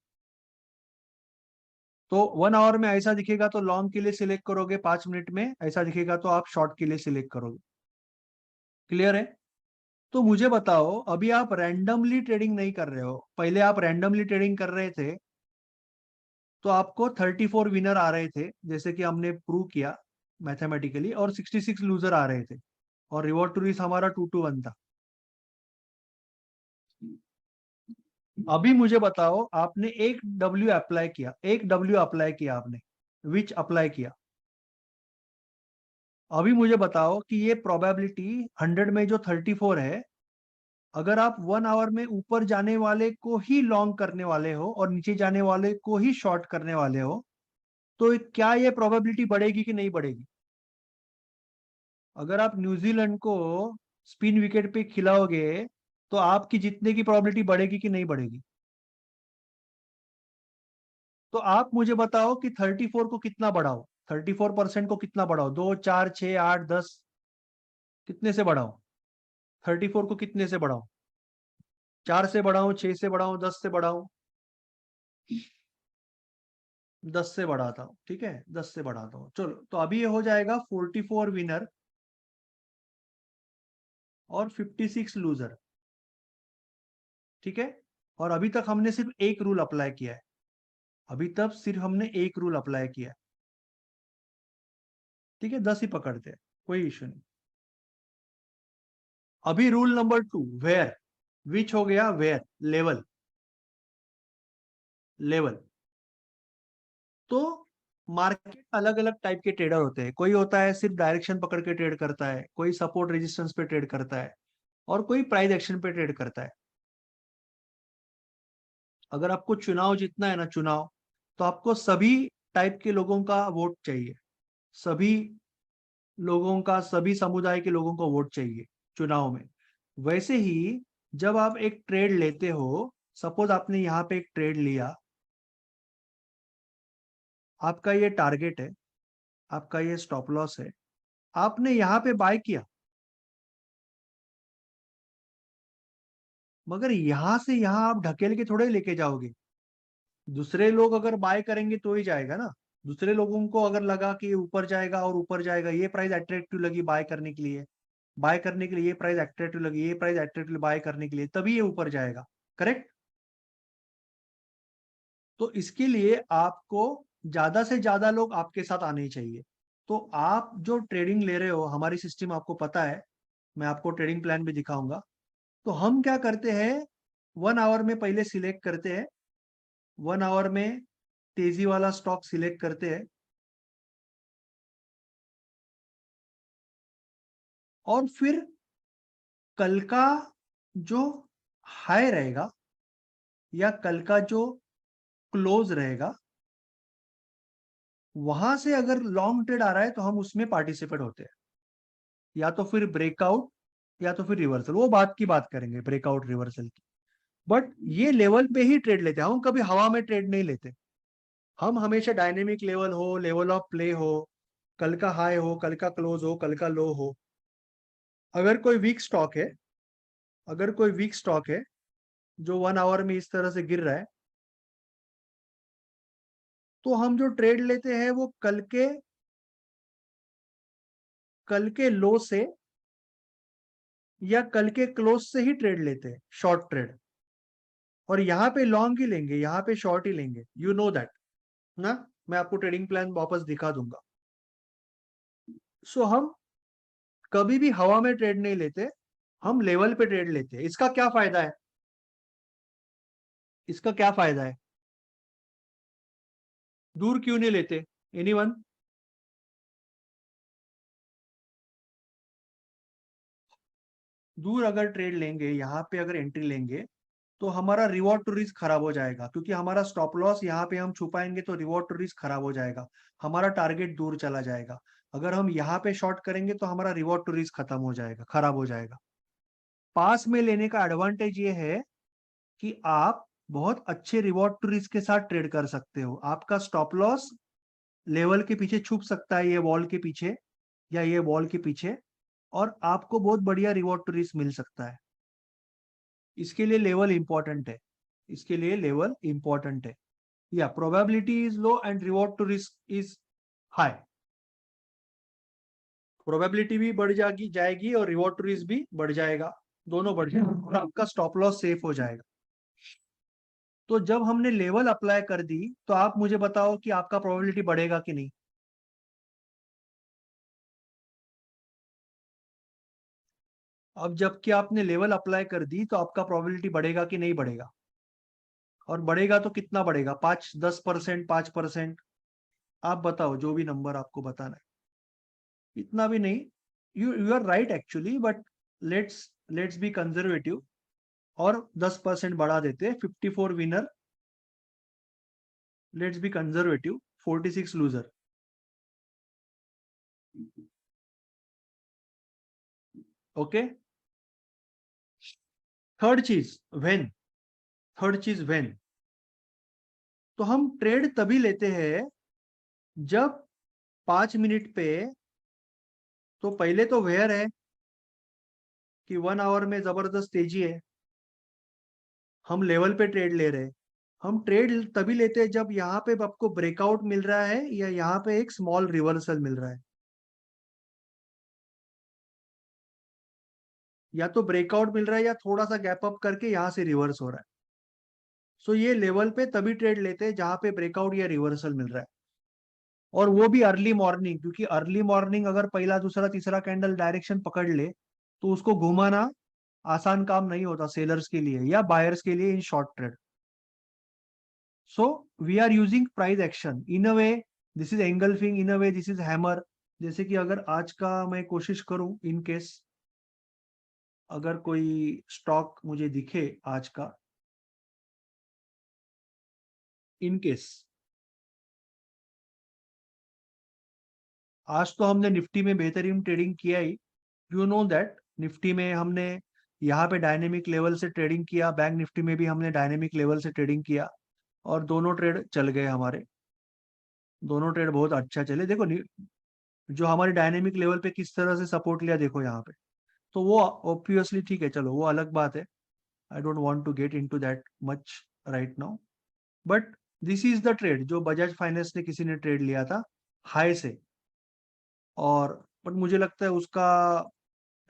तो 1 आवर में ऐसा दिखेगा तो लॉन्ग के लिए सिलेक्ट करोगे, 5 मिनट में ऐसा दिखेगा तो आप शॉर्ट के लिए सिलेक्ट करोगे। क्लियर है? तो मुझे बताओ, अभी आप रैंडमली ट्रेडिंग नहीं कर रहे हो, पहले आप रैंडमली ट्रेडिंग कर रहे थे तो आपको 34 विनर आ रहे थे, जैसे कि हमने प्रूव किया मैथमेटिकली, और 66 लूजर आ रहे थे, और रिवॉर्ड टू रिस्क हमारा 2-1 था। अभी मुझे बताओ, आपने एक डब्ल्यू अप्लाई किया, एक डब्ल्यू अप्लाई किया आपने, विच अप्लाई किया। अभी मुझे बताओ कि ये प्रोबेबिलिटी 100 में जो 34 है, अगर आप 1 आवर में ऊपर जाने वाले को ही लॉन्ग करने वाले हो और नीचे जाने वाले को ही शॉर्ट करने वाले हो, तो क्या ये प्रोबेबिलिटी बढ़ेगी कि नहीं बढ़ेगी? अगर आप न्यूजीलैंड को स्पिन विकेट पे खिलाओगे तो आपकी जीतने की प्रोबेबिलिटी बढ़ेगी कि नहीं बढ़ेगी? तो आप मुझे बताओ कि 34 को कितना बढ़ाओ, 34% को कितना बढ़ाओ, 2, 4, 6, 8, 10, कितने से बढ़ाओ? 34 को कितने से बढ़ाओ? 4 से बढ़ाओ, 6 से बढ़ाओ, 10 से बढ़ाओ? 10 से बढ़ाता हूँ, ठीक है, 10 से बढ़ाता हूँ। चलो, तो अभी ये हो जाएगा 44 विनर और 56 लूजर, ठीक है। और अभी तक हमने सिर्फ एक रूल अप्लाई किया है, अभी तक सिर्फ हमने एक रूल अप्लाई किया है, ठीक है, 10 ही पकड़ते हैं, कोई इश्यू नहीं। अभी रूल नंबर 2, वेयर, विच हो गया, वेयर, लेवल, लेवल। तो मार्केट अलग अलग टाइप के ट्रेडर होते हैं, कोई होता है सिर्फ डायरेक्शन पकड़ के ट्रेड करता है, कोई सपोर्ट रेजिस्टेंस पे ट्रेड करता है, और कोई प्राइस एक्शन पे ट्रेड करता है। अगर आपको चुनाव जीतना है ना, चुनाव, तो आपको सभी टाइप के लोगों का वोट चाहिए, सभी लोगों का, सभी समुदाय के लोगों को वोट चाहिए चुनाव में। वैसे ही जब आप एक ट्रेड लेते हो, सपोज आपने यहाँ पे एक ट्रेड लिया, आपका ये टारगेट है, आपका ये स्टॉप लॉस है, आपने यहाँ पे बाय किया, मगर यहां से यहां आप ढकेल के थोड़े लेके जाओगे। दूसरे लोग अगर बाय करेंगे तो ही जाएगा ना। दूसरे लोगों को अगर लगा कि ये ऊपर जाएगा और ऊपर जाएगा, ये प्राइस अट्रैक्टिव लगी बाय करने के लिए, बाय करने के लिए ये प्राइस अट्रैक्टिव लगी, ये प्राइस अट्रैक्टिव बाय करने के लिए, तभी ये ऊपर जाएगा, करेक्ट। तो इसके लिए आपको ज्यादा से ज्यादा लोग आपके साथ आने चाहिए। तो आप जो ट्रेडिंग ले रहे हो, हमारी सिस्टम आपको पता है, मैं आपको ट्रेडिंग प्लान भी दिखाऊंगा। तो हम क्या करते हैं, 1 आवर में पहले सिलेक्ट करते हैं, 1 आवर में तेजी वाला स्टॉक सिलेक्ट करते हैं, और फिर कल का जो हाई रहेगा या कल का जो क्लोज रहेगा, वहां से अगर लॉन्ग ट्रेड आ रहा है तो हम उसमें पार्टिसिपेट होते हैं, या तो फिर ब्रेकआउट या तो फिर रिवर्सल, वो बात की बात करेंगे ब्रेकआउट रिवर्सल की। बट ये लेवल पे ही ट्रेड लेते हैं हम, कभी हवा में ट्रेड नहीं लेते। हम हमेशा डायनेमिक लेवल हो, लेवल ऑफ प्ले हो, कल का हाई हो, कल का क्लोज हो, कल का लो हो। अगर कोई वीक स्टॉक है, अगर कोई वीक स्टॉक है जो 1 आवर में इस तरह से गिर रहा है, तो हम जो ट्रेड लेते हैं वो कल के लो से या कल के क्लोज से ही ट्रेड लेते हैं, शॉर्ट ट्रेड। और यहाँ पे लॉन्ग ही लेंगे, यहाँ पे शॉर्ट ही लेंगे, यू नो दैट ना। मैं आपको ट्रेडिंग प्लान वापस दिखा दूंगा। सो हम कभी भी हवा में ट्रेड नहीं लेते, हम लेवल पे ट्रेड लेते हैं। इसका क्या फायदा है, इसका क्या फायदा है? दूर क्यों नहीं लेते, एनीवन? दूर अगर ट्रेड लेंगे, यहाँ पे अगर एंट्री लेंगे, तो हमारा रिवॉर्ड टू रिस्क खराब हो जाएगा, क्योंकि हमारा स्टॉप लॉस यहाँ पे हम छुपाएंगे तो रिवॉर्ड टू रिस्क खराब हो जाएगा, हमारा टारगेट दूर चला जाएगा। अगर हम यहाँ पे शॉर्ट करेंगे तो हमारा रिवॉर्ड टू रिस्क खत्म हो जाएगा, खराब हो जाएगा। पास में लेने का एडवांटेज ये है कि आप बहुत अच्छे रिवॉर्ड टू रिस्क के साथ ट्रेड कर सकते हो। आपका स्टॉप लॉस लेवल के पीछे छुप सकता है, ये वॉल के पीछे या ये वॉल के पीछे, और आपको बहुत बढ़िया रिवॉर्ड टू रिस्क मिल सकता है। इसके लिए लेवल इंपॉर्टेंट है, इसके लिए लेवल इंपॉर्टेंट है। या probability is low and reward to risk is high. Probability भी बढ़ जाएगी और रिवॉर्ड टू रिस्क भी बढ़ जाएगा, दोनों बढ़ जाएगा और आपका स्टॉप लॉस सेफ हो जाएगा। तो जब हमने लेवल अप्लाई कर दी तो आप मुझे बताओ कि आपका प्रोबेबिलिटी बढ़ेगा कि नहीं। अब जबकि आपने लेवल अप्लाई कर दी तो आपका प्रोबेबिलिटी बढ़ेगा कि नहीं बढ़ेगा, और बढ़ेगा तो कितना बढ़ेगा, 5-10%, 5%? आप बताओ जो भी नंबर आपको बताना है। इतना भी नहीं, you are right actually, but let's be conservative और 10% बढ़ा देते हैं। 54 winner, let's be conservative, 46 loser. Okay. Third चीज व्हेन, थर्ड चीज व्हेन। तो हम ट्रेड तभी लेते हैं जब 5 मिनट पे, तो पहले तो वेयर है कि 1 आवर में जबरदस्त तेजी है, हम लेवल पे ट्रेड ले रहे हैं। हम ट्रेड तभी लेते हैं जब यहाँ पे आपको ब्रेकआउट मिल रहा है या यहाँ पे एक स्मॉल रिवर्सल मिल रहा है, या तो ब्रेकआउट मिल रहा है या थोड़ा सा गैप अप करके यहाँ से रिवर्स हो रहा है। सो ये लेवल पे तभी ट्रेड लेते हैं जहां पे ब्रेकआउट या रिवर्सल मिल रहा है, और वो भी अर्ली मॉर्निंग, क्योंकि अर्ली मॉर्निंग अगर पहला दूसरा तीसरा कैंडल डायरेक्शन पकड़ ले तो उसको घुमाना आसान काम नहीं होता सेलर्स के लिए या बायर्स के लिए in short trade. So we are using price action in a way, this is engulfing, in a way this is hammer. जैसे कि अगर आज का मैं कोशिश करूं, इन केस अगर कोई स्टॉक मुझे दिखे आज का, इन केस आज तो हमने निफ्टी में बेहतरीन ट्रेडिंग किया ही, यू नो दैट। निफ्टी में हमने यहाँ पे डायनेमिक लेवल से ट्रेडिंग किया, बैंक निफ्टी में भी हमने डायनेमिक लेवल से ट्रेडिंग किया, और दोनों ट्रेड चल गए हमारे, दोनों ट्रेड बहुत अच्छा चले। देखो जो हमारे डायनेमिक लेवल पे किस तरह से सपोर्ट लिया देखो यहाँ पे, तो वो ऑब्वियसली ठीक है, चलो वो अलग बात है। I don't want to get into that much right now, but this is the trade जो बजाज फाइनेंस ने किसी ने ट्रेड लिया था हाई से। और बट मुझे लगता है उसका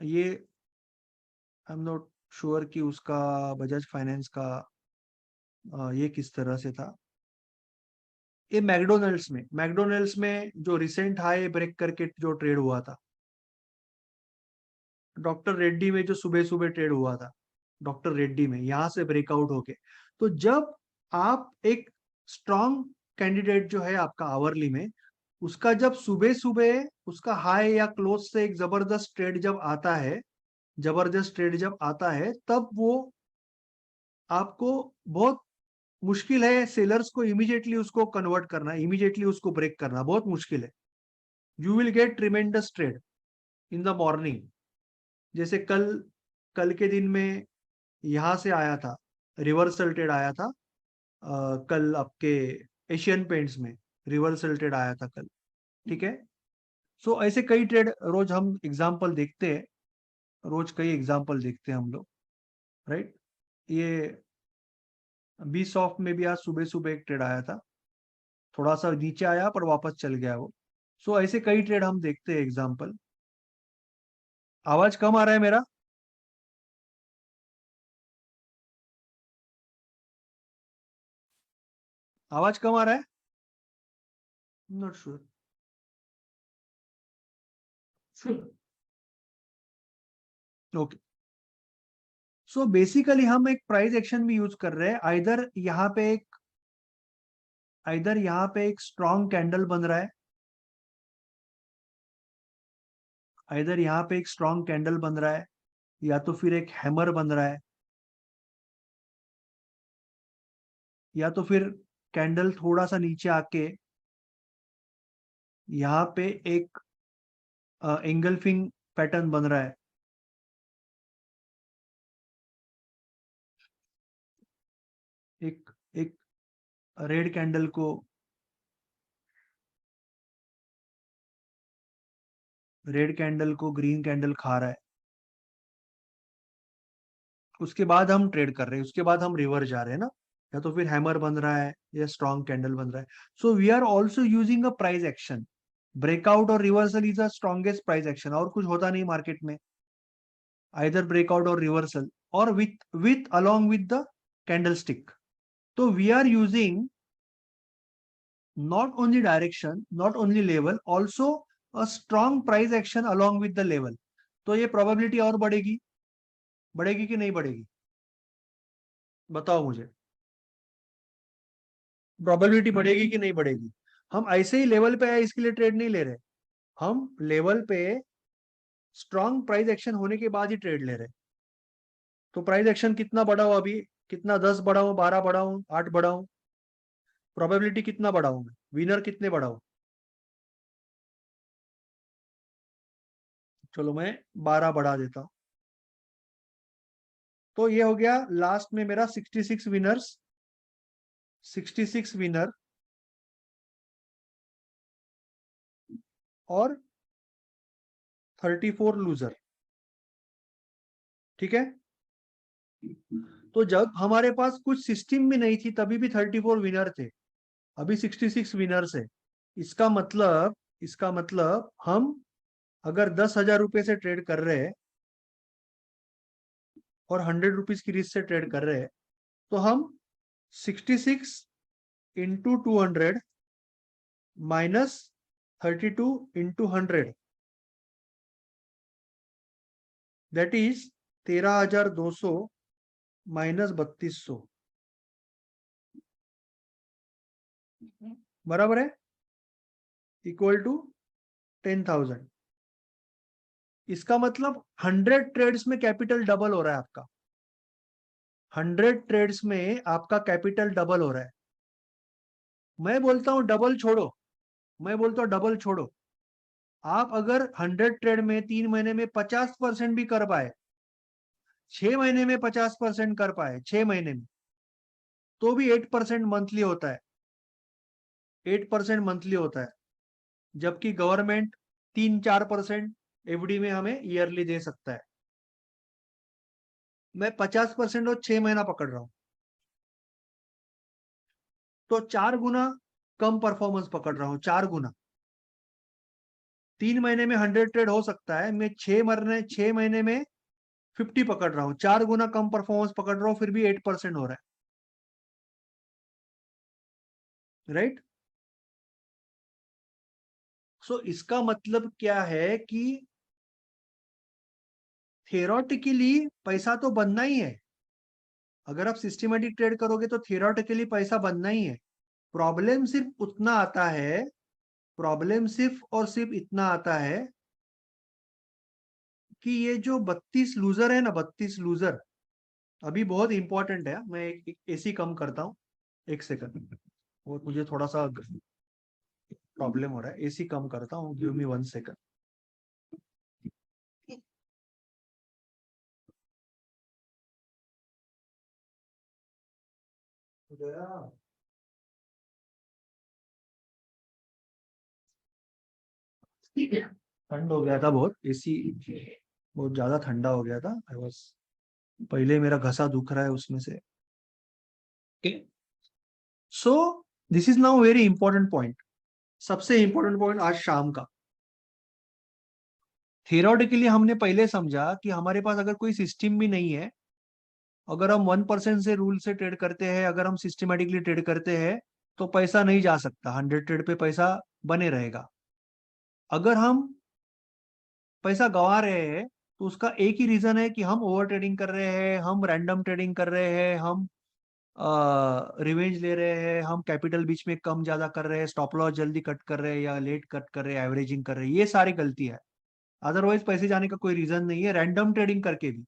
ये, आई एम नॉट श्योर कि उसका बजाज फाइनेंस का ये किस तरह से था। ये मैकडोनल्ड्स में जो रिसेंट हाई ब्रेक करके जो ट्रेड हुआ था, डॉक्टर रेड्डी में जो सुबह सुबह ट्रेड हुआ था, डॉक्टर रेड्डी में यहाँ से ब्रेकआउट होके। तो जब आप एक स्ट्रॉन्ग कैंडिडेट जो है आपका आवरली में, उसका जब सुबह सुबह उसका हाई या क्लोज से एक जबरदस्त ट्रेड जब आता है, जबरदस्त ट्रेड जब आता है, तब वो आपको बहुत मुश्किल है सेलर्स को इमीडिएटली उसको कन्वर्ट करना, इमीडिएटली उसको ब्रेक करना बहुत मुश्किल है। You will get tremendous trade in the morning. जैसे कल कल के दिन में यहां से आया था, रिवर्सल ट्रेड आया था, कल आपके एशियन पेंट्स में रिवर्सल ट्रेड आया था कल, ठीक है। सो ऐसे कई ट्रेड रोज हम एग्जांपल देखते हैं, रोज कई एग्जांपल देखते हैं हम लोग, राइट। ये बी सॉफ्ट में भी आज सुबह सुबह एक ट्रेड आया था, थोड़ा सा नीचे आया पर वापस चल गया वो। सो ऐसे कई ट्रेड हम देखते हैं एग्जांपल। आवाज कम आ रहा है मेरा? आवाज कम आ रहा है? Not sure. Okay. So basically हम एक प्राइस एक्शन भी यूज कर रहे हैं, आइदर यहाँ पे एक स्ट्रॉन्ग कैंडल बन रहा है, आइदर यहाँ पे एक स्ट्रॉन्ग कैंडल बन रहा है, या तो फिर एक हैमर बन रहा है, या तो फिर कैंडल थोड़ा सा नीचे आके यहाँ पे एक एंगल्फिंग पैटर्न बन रहा है। एक एक रेड कैंडल को, रेड कैंडल को ग्रीन कैंडल खा रहा है, उसके बाद हम ट्रेड कर रहे हैं, उसके बाद हम रिवर्स जा रहे हैं ना। या तो फिर हैमर बन रहा है या स्ट्रॉन्ग कैंडल बन रहा है. So we are also using a price action. Breakout और reversal is the strongest price action. और कुछ होता नहीं मार्केट में, आइदर ब्रेकआउट और रिवर्सल और with along with the candlestick. So we are using not only direction, not only level, also a strong price action along with the level. तो ये probability और बढ़ेगी, बढ़ेगी कि नहीं बढ़ेगी, बताओ मुझे. प्रोबेबिलिटी बढ़ेगी कि नहीं बढ़ेगी. हम ऐसे ही लेवल पे आए इसके लिए ट्रेड नहीं ले रहे, हम लेवल पे स्ट्रॉन्ग प्राइस एक्शन होने के बाद ही ट्रेड ले रहे. तो प्राइस एक्शन कितना बढ़ाऊं अभी, कितना 10 बढ़ाऊं, 12 बढ़ाऊं, 8 बढ़ाऊं, प्रोबेबिलिटी कितना बढ़ाऊं मैं, विनर कितने बढ़ाऊं. चलो मैं 12 बढ़ा देता हूं. तो ये हो गया लास्ट में मेरा 66 विनर्स, 66 विनर और 34 लूजर. ठीक है. तो जब हमारे पास कुछ सिस्टम भी नहीं थी तभी भी 34 विनर थे, अभी 66 विनर्स है. इसका मतलब हम अगर 10,000 रुपए से ट्रेड कर रहे हैं और 100 रुपीज की रिस्क से ट्रेड कर रहे हैं, तो हम 66 into 200 minus 32 into 100, that is 13,200 minus 3,200 बराबर है, इक्वल टू 10,000. इसका मतलब 100 ट्रेड्स में कैपिटल डबल हो रहा है आपका, 100 ट्रेड्स में आपका कैपिटल डबल हो रहा है. मैं बोलता हूं डबल छोड़ो, मैं बोलता हूं डबल छोड़ो. आप अगर 100 ट्रेड में 3 महीने में 50% भी कर पाए, 6 महीने में 50% कर पाए, 6 महीने में, तो भी 8% मंथली होता है, 8% मंथली होता है. जबकि गवर्नमेंट 3-4% एफडी में हमें ईयरली दे सकता है. मैं 50% और 6 महीना पकड़ रहा हूं, तो 4 गुना कम परफॉर्मेंस पकड़ रहा हूं, 4 गुना. 3 महीने में 100 ट्रेड हो सकता है, मैं 6 महीने में 50 पकड़ रहा हूं, 4 गुना कम परफॉर्मेंस पकड़ रहा हूं, फिर भी 8% हो रहा है. राइट. सो इसका मतलब क्या है कि थियोरेटिकली पैसा तो बनना ही है. अगर आप सिस्टमेटिक ट्रेड करोगे तो थियोरेटिकली पैसा बनना ही है. प्रॉब्लम सिर्फ उतना आता है, प्रॉब्लम सिर्फ और सिर्फ इतना आता है कि ये जो 32 लूजर है ना, 32 लूजर अभी बहुत इंपॉर्टेंट है. मैं एक एसी कम करता हूँ, एक सेकंड, और मुझे थोड़ा सा प्रॉब्लम हो रहा है, एसी कम करता हूँ, गिव मी 1 सेकंड. ठंड हो गया था बहुत, एसी बहुत ज्यादा ठंडा हो गया था. आई वाज, पहले मेरा घसा दुख रहा है उसमें से. So this is now very important point, सबसे इंपॉर्टेंट पॉइंट आज शाम का. थियोरेटिकली हमने पहले समझा कि हमारे पास अगर कोई सिस्टम भी नहीं है, अगर हम 1% से रूल से ट्रेड करते हैं, अगर हम सिस्टमेटिकली ट्रेड करते हैं, तो पैसा नहीं जा सकता, 100 ट्रेड पे पैसा बने रहेगा. अगर हम पैसा गंवा रहे हैं तो उसका एक ही रीजन है कि हम ओवर ट्रेडिंग कर रहे हैं, हम रैंडम ट्रेडिंग कर रहे हैं, हम रिवेंज ले रहे हैं, हम कैपिटल बीच में कम ज्यादा कर रहे हैं, स्टॉप लॉस जल्दी कट कर रहे हैं या लेट कट कर रहे हैं, एवरेजिंग कर रहे हैं. ये सारी गलती है. अदरवाइज पैसे जाने का कोई रीजन नहीं है रैंडम ट्रेडिंग करके भी.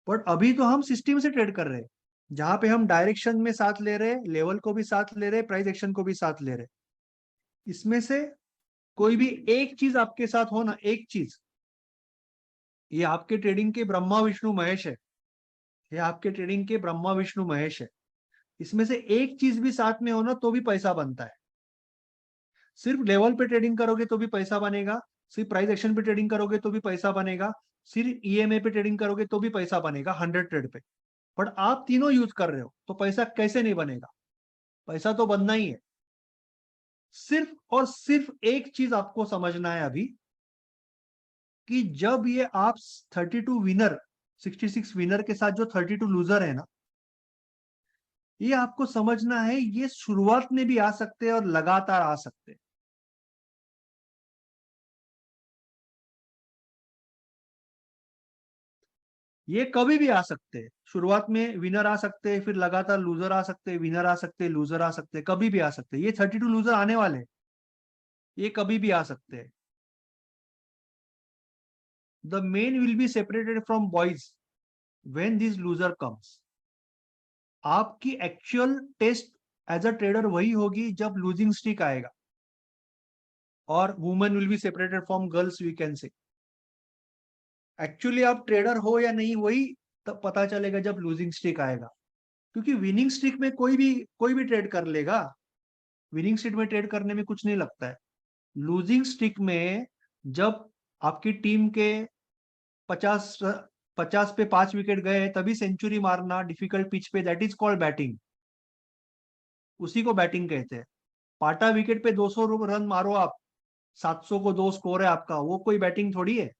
बट अभी तो हम सिस्टम से ट्रेड कर रहे हैं, जहां पे हम डायरेक्शन में साथ ले रहे हैं, लेवल को भी साथ ले रहे हैं, प्राइस एक्शन को भी साथ ले रहे हैं. इसमें से कोई भी एक चीज आपके साथ हो ना, एक चीज, ये आपके ट्रेडिंग के ब्रह्मा विष्णु महेश है, ये आपके ट्रेडिंग के ब्रह्मा विष्णु महेश है. इसमें से एक चीज भी साथ में हो ना तो भी पैसा बनता है. सिर्फ लेवल पे ट्रेडिंग करोगे तो भी पैसा बनेगा, सिर्फ प्राइस एक्शन पे ट्रेडिंग करोगे तो भी पैसा बनेगा, सिर्फ ईएमए पे ट्रेडिंग करोगे तो भी पैसा बनेगा 100 ट्रेड पे. बट आप तीनों यूज कर रहे हो तो पैसा कैसे नहीं बनेगा? पैसा तो बनना ही है। सिर्फ और सिर्फ एक चीज आपको समझना है अभी, कि जब ये आप 32 विनर 66 विनर के साथ जो 32 लूजर है ना, ये आपको समझना है, ये शुरुआत में भी आ सकते हैं और लगातार आ सकते हैं। ये कभी भी आ सकते हैं। शुरुआत में विनर आ सकते हैं, फिर लगातार लूजर आ सकते हैं, विनर आ सकते हैं, लूजर आ सकते हैं, कभी भी आ सकते हैं। ये 32 लूजर आने वाले हैं, ये कभी भी आ सकते हैं। The men will be separated from boys when this loser comes. आपकी actual test as a trader वही होगी जब लूजिंग स्ट्रीक आएगा, और women will be separated from girls, we can say. Actually आप ट्रेडर हो या नहीं, वही तब पता चलेगा जब लूजिंग स्ट्रीक आएगा। क्योंकि विनिंग स्ट्रीक में कोई भी ट्रेड कर लेगा। विनिंग स्ट्रीक में ट्रेड करने में कुछ नहीं लगता है। लूजिंग स्ट्रीक में जब आपकी टीम के 50 50 पे 5 विकेट गए तभी सेंचुरी मारना डिफिकल्ट पिच पे, दैट इज कॉल्ड बैटिंग। उसी को बैटिंग कहते हैं। पाटा विकेट पे 200 रन मारो आप, 700 को 2 स्कोर है आपका, वो कोई बैटिंग थोड़ी है।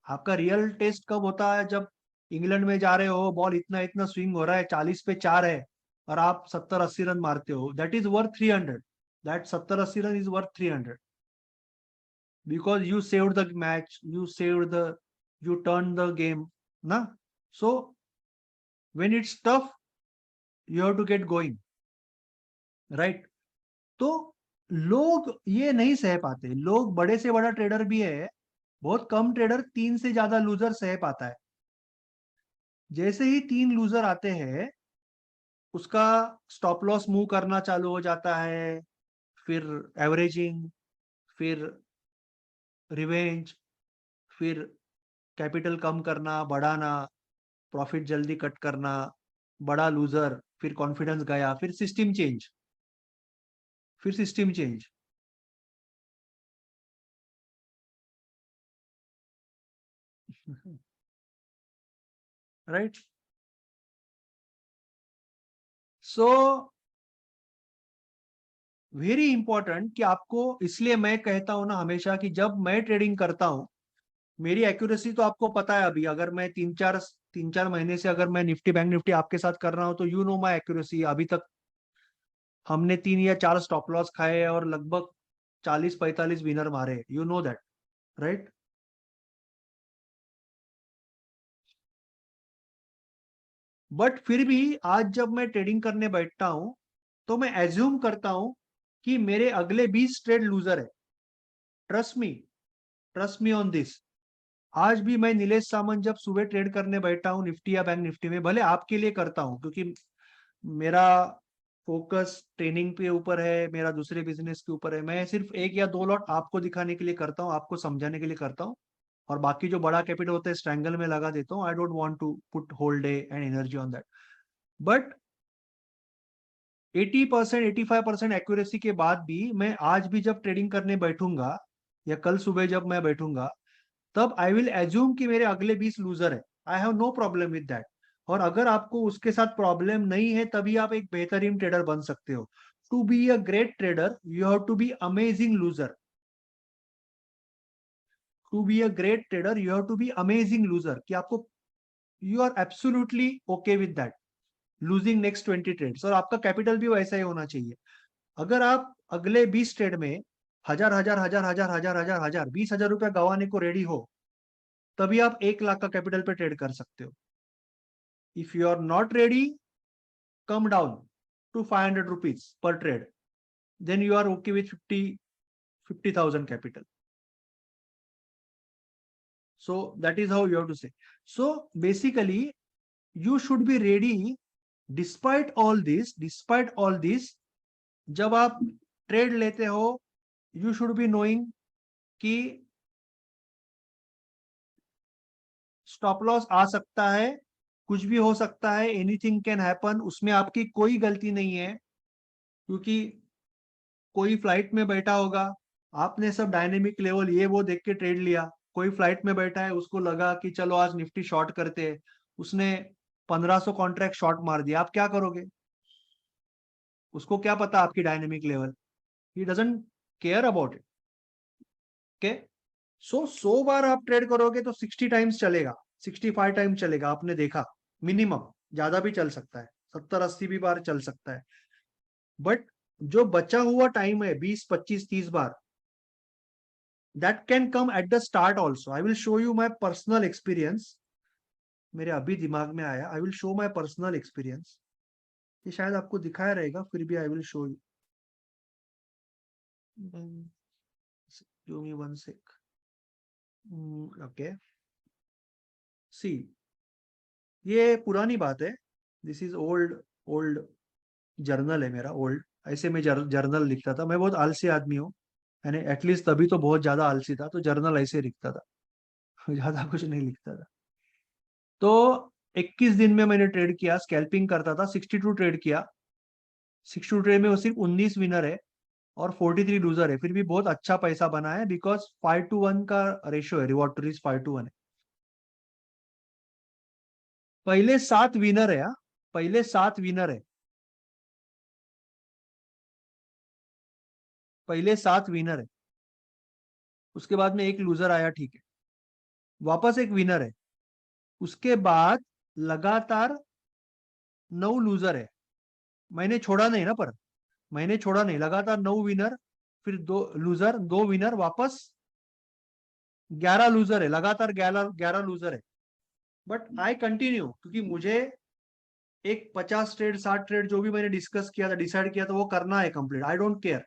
आपका रियल टेस्ट कब होता है? जब इंग्लैंड में जा रहे हो, बॉल इतना इतना स्विंग हो रहा है, 40 पे 4 है, और आप 70-80 रन मारते हो, that is worth 300। That 70-80 run is worth 300, because you saved the match, you turn the game ना। So when it's tough, you have to get going, right? तो लोग ये नहीं सह पाते। लोग, बड़े से बड़ा ट्रेडर भी है, बहुत कम ट्रेडर 3 से ज्यादा लूजर सह पाता है। जैसे ही 3 लूजर आते हैं, उसका स्टॉप लॉस मूव करना चालू हो जाता है, फिर एवरेजिंग, फिर रिवेंज, फिर कैपिटल कम करना, बढ़ाना, प्रॉफिट जल्दी कट करना, बड़ा लूजर, फिर कॉन्फिडेंस गया, फिर system change. Right? So very important कि आपको, इसलिए मैं कहता हूं ना हमेशा कि जब मैं ट्रेडिंग करता हूं, मेरी एक्यूरेसी तो आपको पता है। अभी अगर मैं 3-4 महीने से अगर मैं निफ्टी बैंक निफ्टी आपके साथ कर रहा हूं, तो यू नो माई एक्यूरेसी। अभी तक हमने 3 या 4 स्टॉप लॉस खाए और लगभग 40-45 विनर मारे, you know that, right? But फिर भी आज जब मैं ट्रेडिंग करने बैठता हूं, तो मैं एज्यूम करता हूं कि मेरे अगले 20 ट्रेड लूजर है। Trust me, trust me on this. आज भी मैं, नीलेश सामंत, जब सुबह ट्रेड करने बैठा हूँ निफ्टी या बैंक निफ्टी में, भले आपके लिए करता हूँ क्योंकि मेरा फोकस ट्रेनिंग पे ऊपर है, मेरा दूसरे बिजनेस के ऊपर है, मैं सिर्फ 1 या 2 लॉट आपको दिखाने के लिए करता हूँ, आपको समझाने के लिए करता हूँ, और बाकी जो बड़ा कैपिटल होता है स्ट्रैंगल में लगा देता हूँ। I don't want to put whole day and energy on that. But 80% 85% accuracy के बाद भी मैं आज भी जब ट्रेडिंग करने बैठूंगा, या कल सुबह जब मैं बैठूंगा, तब आई विल एज्यूम कि मेरे अगले 20 लूजर है। I have no problem with that. और अगर आपको उसके साथ प्रॉब्लम नहीं है, तभी आप एक बेहतरीन ट्रेडर बन सकते हो। To be a great trader you have to be amazing loser. To be a great trader you have to be amazing loser, कि आपको, you are absolutely okay with that, losing next 20 trades. और आपका capital भी वैसा ही होना चाहिए। अगर आप अगले 20 ट्रेड में हजार हजार हजार हजार हजार हजार हजार 20,000 रुपया गंवाने को रेडी हो, तभी आप 1 लाख का कैपिटल पे ट्रेड कर सकते हो। If you are not ready, come down to 500 rupees per trade, then you are okay with 50,000 capital. So that is how you have to say. So basically you should be ready despite all this, जब आप trade लेते हो, you should be knowing कि stop loss आ सकता है, कुछ भी हो सकता है, एनीथिंग कैन हैपन, उसमें आपकी कोई गलती नहीं है। क्योंकि कोई फ्लाइट में बैठा होगा, आपने सब डायनेमिक लेवल ये वो देख के ट्रेड लिया, कोई फ्लाइट में बैठा है, उसको लगा कि चलो आज निफ्टी शॉर्ट करते हैं, उसने 1500 कॉन्ट्रैक्ट शॉर्ट मार दिया, आप क्या करोगे? उसको क्या पता आपकी dynamic level? He doesn't care about it. Okay, so 100 बार आप ट्रेड करोगे तो 60 टाइम्स चलेगा, 65 टाइम चलेगा, आपने देखा, मिनिमम। ज्यादा भी चल सकता है, 70-80 भी बार चल सकता है। बट जो बचा हुआ टाइम है 20-25-30 बार, that can come at the start also. I will show you my personal experience. मेरे अभी दिमाग में आया, I will show my personal experience. ये शायद आपको दिखाया रहेगा, फिर भी I will show you. Give me 1 sec. Okay. See, ये पुरानी बात है। This is old, old journal है मेरा, ओल्ड। ऐसे मैं जर्नल लिखता था। मैं बहुत आलसी आदमी हूँ, यानी एटलीस्ट तभी तो बहुत ज्यादा आलसी था, तो जर्नल ऐसे लिखता था। ज्यादा कुछ नहीं लिखता था। तो 21 दिन में मैंने ट्रेड किया, स्कैल्पिंग करता था, 62 ट्रेड किया। 62 ट्रेड में वो सिर्फ 19 विनर है और 43 लूजर है, फिर भी बहुत अच्छा पैसा बना है, बिकॉज 5:1 का रेशियो है, रिवॉर्ड टू रिस्क 5:1 है। पहले 7 विनर है, हाँ, पहले 7 विनर है, पहले 7 विनर है। उसके बाद में एक लूजर आया, ठीक है, वापस एक विनर है। उसके बाद लगातार 9 लूजर है। मैंने छोड़ा नहीं ना, पर मैंने छोड़ा नहीं, लगातार 9 विनर, फिर 2 लूजर, 2 विनर, वापस 11 लूजर है, लगातार 11 लूजर है। बट आई कंटिन्यू, क्योंकि मुझे एक 50 ट्रेड 60 ट्रेड जो भी मैंने डिस्कस किया था, डिसाइड किया था, वो करना है कंप्लीट, आई डोंट केयर।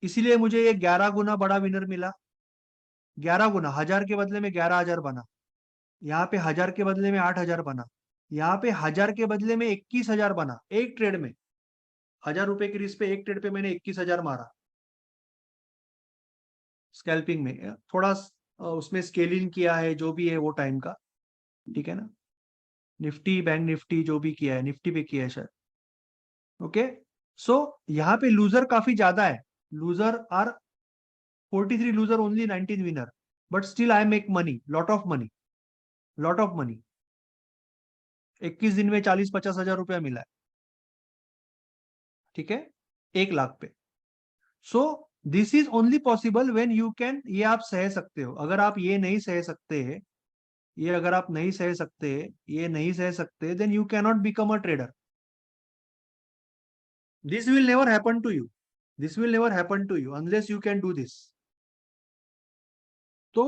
इसीलिए मुझे ये 11 गुना बड़ा विनर मिला। 11 गुना, 1000 के बदले में 11,000 बना। यहाँ पे 1000 के बदले में 8,000 बना। यहाँ पे 1000 के बदले में 21,000 बना, एक ट्रेड में। 1000 रुपए की रिस्क पे एक ट्रेड पे मैंने 21,000 मारा, स्कैल्पिंग में। थोड़ा उसमें स्केलिंग किया है, जो भी है वो टाइम का, ठीक है ना। निफ्टी, बैंक निफ्टी जो भी किया है, निफ्टी पे किया है शायद। ओके, सो यहाँ पे लूजर काफी ज्यादा है। Loser are 43 loser, only 19 winner. But still I make money, lot of money, lot of money. 21 दिन में 40-50 हजार रुपया मिला है, ठीक है, 1 लाख पे। So this is only possible when you can, ये आप सह सकते हो। अगर आप ये नहीं सह सकते, ये अगर आप नहीं सह सकते, ये नहीं सह सकते, then you cannot become a trader. This will never happen to you, this will never happen to you unless you can do this. तो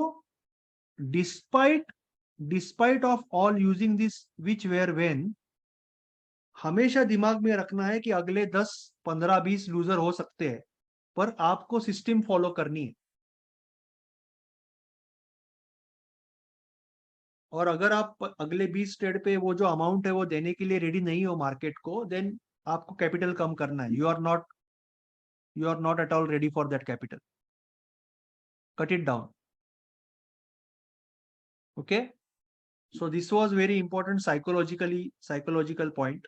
despite despite of all using this which where when, हमेशा दिमाग में रखना है कि अगले 10 15 20 loser हो सकते हैं, पर आपको सिस्टम फॉलो करनी है। और अगर आप अगले 20 ट्रेड पे वो जो अमाउंट है वो देने के लिए रेडी नहीं हो मार्केट को, देन आपको कैपिटल कम करना है। You are not at all ready for that capital, cut it down. Okay, so this was very important psychological point.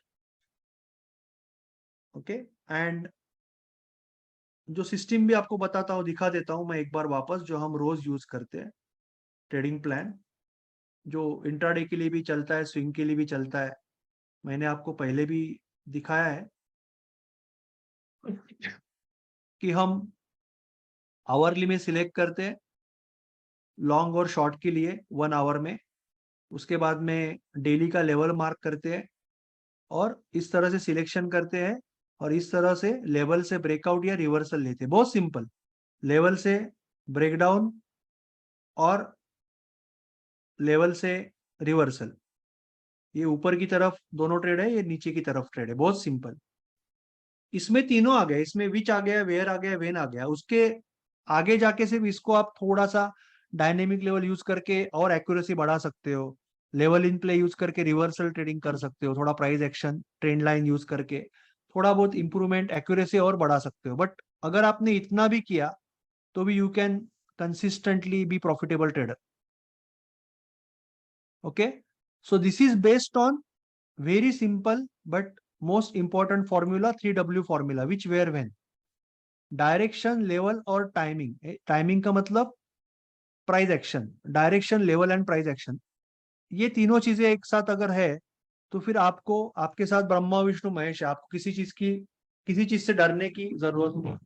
Okay, and जो सिस्टम भी आपको बताता हूँ, दिखा देता हूँ मैं एक बार वापस, जो हम रोज यूज करते हैं, ट्रेडिंग प्लान, जो इंट्राडे के लिए भी चलता है, स्विंग के लिए भी चलता है। मैंने आपको पहले भी दिखाया है कि हम आवरली में सिलेक्ट करते हैं, लॉन्ग और शॉर्ट के लिए 1 आवर में। उसके बाद में डेली का लेवल मार्क करते हैं और इस तरह से सिलेक्शन करते हैं, और इस तरह से लेवल से ब्रेकआउट या रिवर्सल लेते हैं। बहुत सिंपल, लेवल से ब्रेकडाउन और लेवल से रिवर्सल। ये ऊपर की तरफ दोनों ट्रेड है, ये नीचे की तरफ ट्रेड है, बहुत सिंपल। इसमें तीनों आ गया, इसमें विच आ गया, वेयर आ गया, वेन आ गया। उसके आगे जाके सिर्फ इसको आप थोड़ा सा डायनेमिक लेवल यूज करके और एक्यूरेसी बढ़ा सकते हो। लेवल इन प्ले यूज करके रिवर्सल ट्रेडिंग कर सकते हो, थोड़ा price action trend line use करके थोड़ा बहुत इंप्रूवमेंट एक्यूरेसी और बढ़ा सकते हो। बट अगर आपने इतना भी किया तो भी you can consistently be profitable trader. Okay, so this is based on very simple but most important formula, 3W formula, which where when, direction, level और टाइमिंग। टाइमिंग का मतलब price action, direction, level and price action. ये तीनों चीजें एक साथ अगर है तो फिर आपको, आपके साथ ब्रह्मा विष्णु महेश है, आपको किसी चीज से डरने की जरूरत नहीं।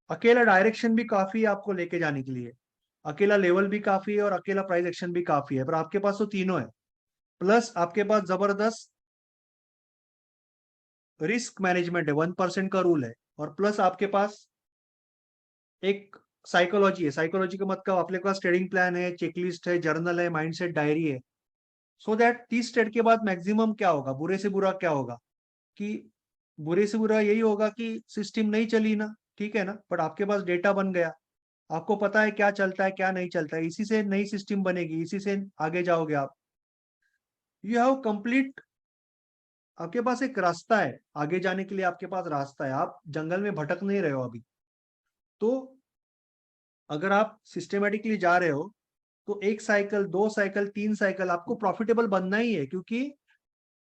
अकेला डायरेक्शन भी काफी है आपको लेके जाने के लिए, अकेला लेवल भी काफी है और अकेला प्राइस एक्शन भी काफी है, पर आपके पास तो तीनों है। प्लस आपके पास जबरदस्त रिस्क मैनेजमेंट है, 1% का रूल है, और प्लस आपके पास एक साइकोलॉजी है। साइकोलॉजी का मतलब आपके पास ट्रेडिंग प्लान है, चेकलिस्ट है, जर्नल है, माइंडसेट डायरी है। सो दैट 30 ट्रेड के बाद मैक्सिमम क्या होगा, बुरे से बुरा क्या होगा, कि बुरे से बुरा यही होगा कि सिस्टम नहीं चली ना, ठीक है ना, बट आपके पास डेटा बन गया, आपको पता है क्या चलता है क्या नहीं चलता है, इसी से नई सिस्टम बनेगी, इसी से आगे जाओगे आप। यू हैव कंप्लीट, आपके पास एक रास्ता है आगे जाने के लिए, आपके पास रास्ता है, आप जंगल में भटक नहीं रहे हो अभी। तो अगर आप सिस्टमेटिकली जा रहे हो तो एक साइकिल, दो साइकिल, तीन साइकिल आपको प्रॉफिटेबल बनना ही है, क्योंकि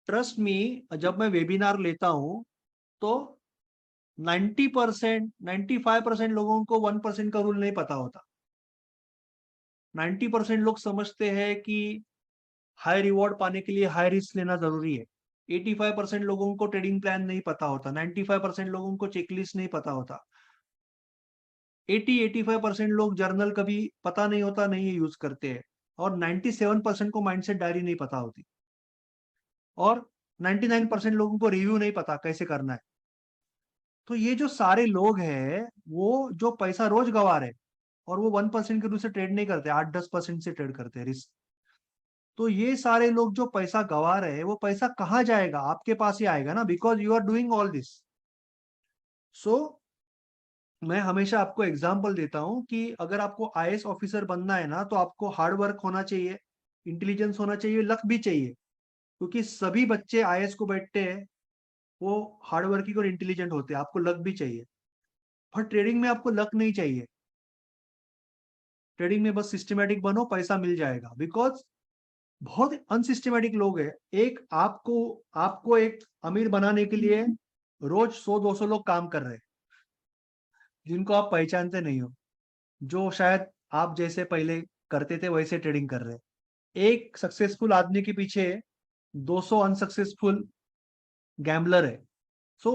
ट्रस्ट मी, जब मैं वेबिनार लेता हूं तो 90%, 95% लोगों को 1% का रूल नहीं पता होता। 90% लोग समझते हैं कि हाई रिवॉर्ड पाने के लिए हाई रिस्क लेना जरूरी है। 85% लोगों को ट्रेडिंग प्लान नहीं पता होता, 95% लोगों को चेकलिस्ट नहीं पता होता, 85% लोग जर्नल कभी पता नहीं होता, नहीं यूज करते हैं, और 97% को माइंडसेट डायरी नहीं पता होती, और 99% लोगों को रिव्यू नहीं पता कैसे करना है। तो ये जो सारे लोग हैं वो जो पैसा रोज गंवा रहे हैं, और वो 1% के रूप से ट्रेड नहीं करते, 8-10% से ट्रेड करते हैं रिस्क। तो ये सारे लोग जो पैसा गंवा रहे हैं वो पैसा कहाँ जाएगा, आपके पास ही आएगा ना, because you are doing all this. So मैं हमेशा आपको एग्जाम्पल देता हूं कि अगर आपको आईएएस ऑफिसर बनना है ना, तो आपको हार्ड वर्क होना चाहिए, इंटेलिजेंस होना चाहिए, लक भी चाहिए, क्योंकि सभी बच्चे आईएएस को बैठते हैं वो हार्ड वर्किंग और इंटेलिजेंट होते हैं, आपको लक भी चाहिए। पर ट्रेडिंग में आपको लक नहीं चाहिए, ट्रेडिंग में बस सिस्टमेटिक बनो, पैसा मिल जाएगा, बिकॉज बहुत अनसिस्टमेटिक लोग हैं। एक आपको आपको एक अमीर बनाने के लिए रोज 100-200 लोग काम कर रहे हैं, जिनको आप पहचानते नहीं हो, जो शायद आप जैसे पहले करते थे वैसे ट्रेडिंग कर रहे हैं। एक सक्सेसफुल आदमी के पीछे 200 अनसक्सेसफुल गैम्बलर है। So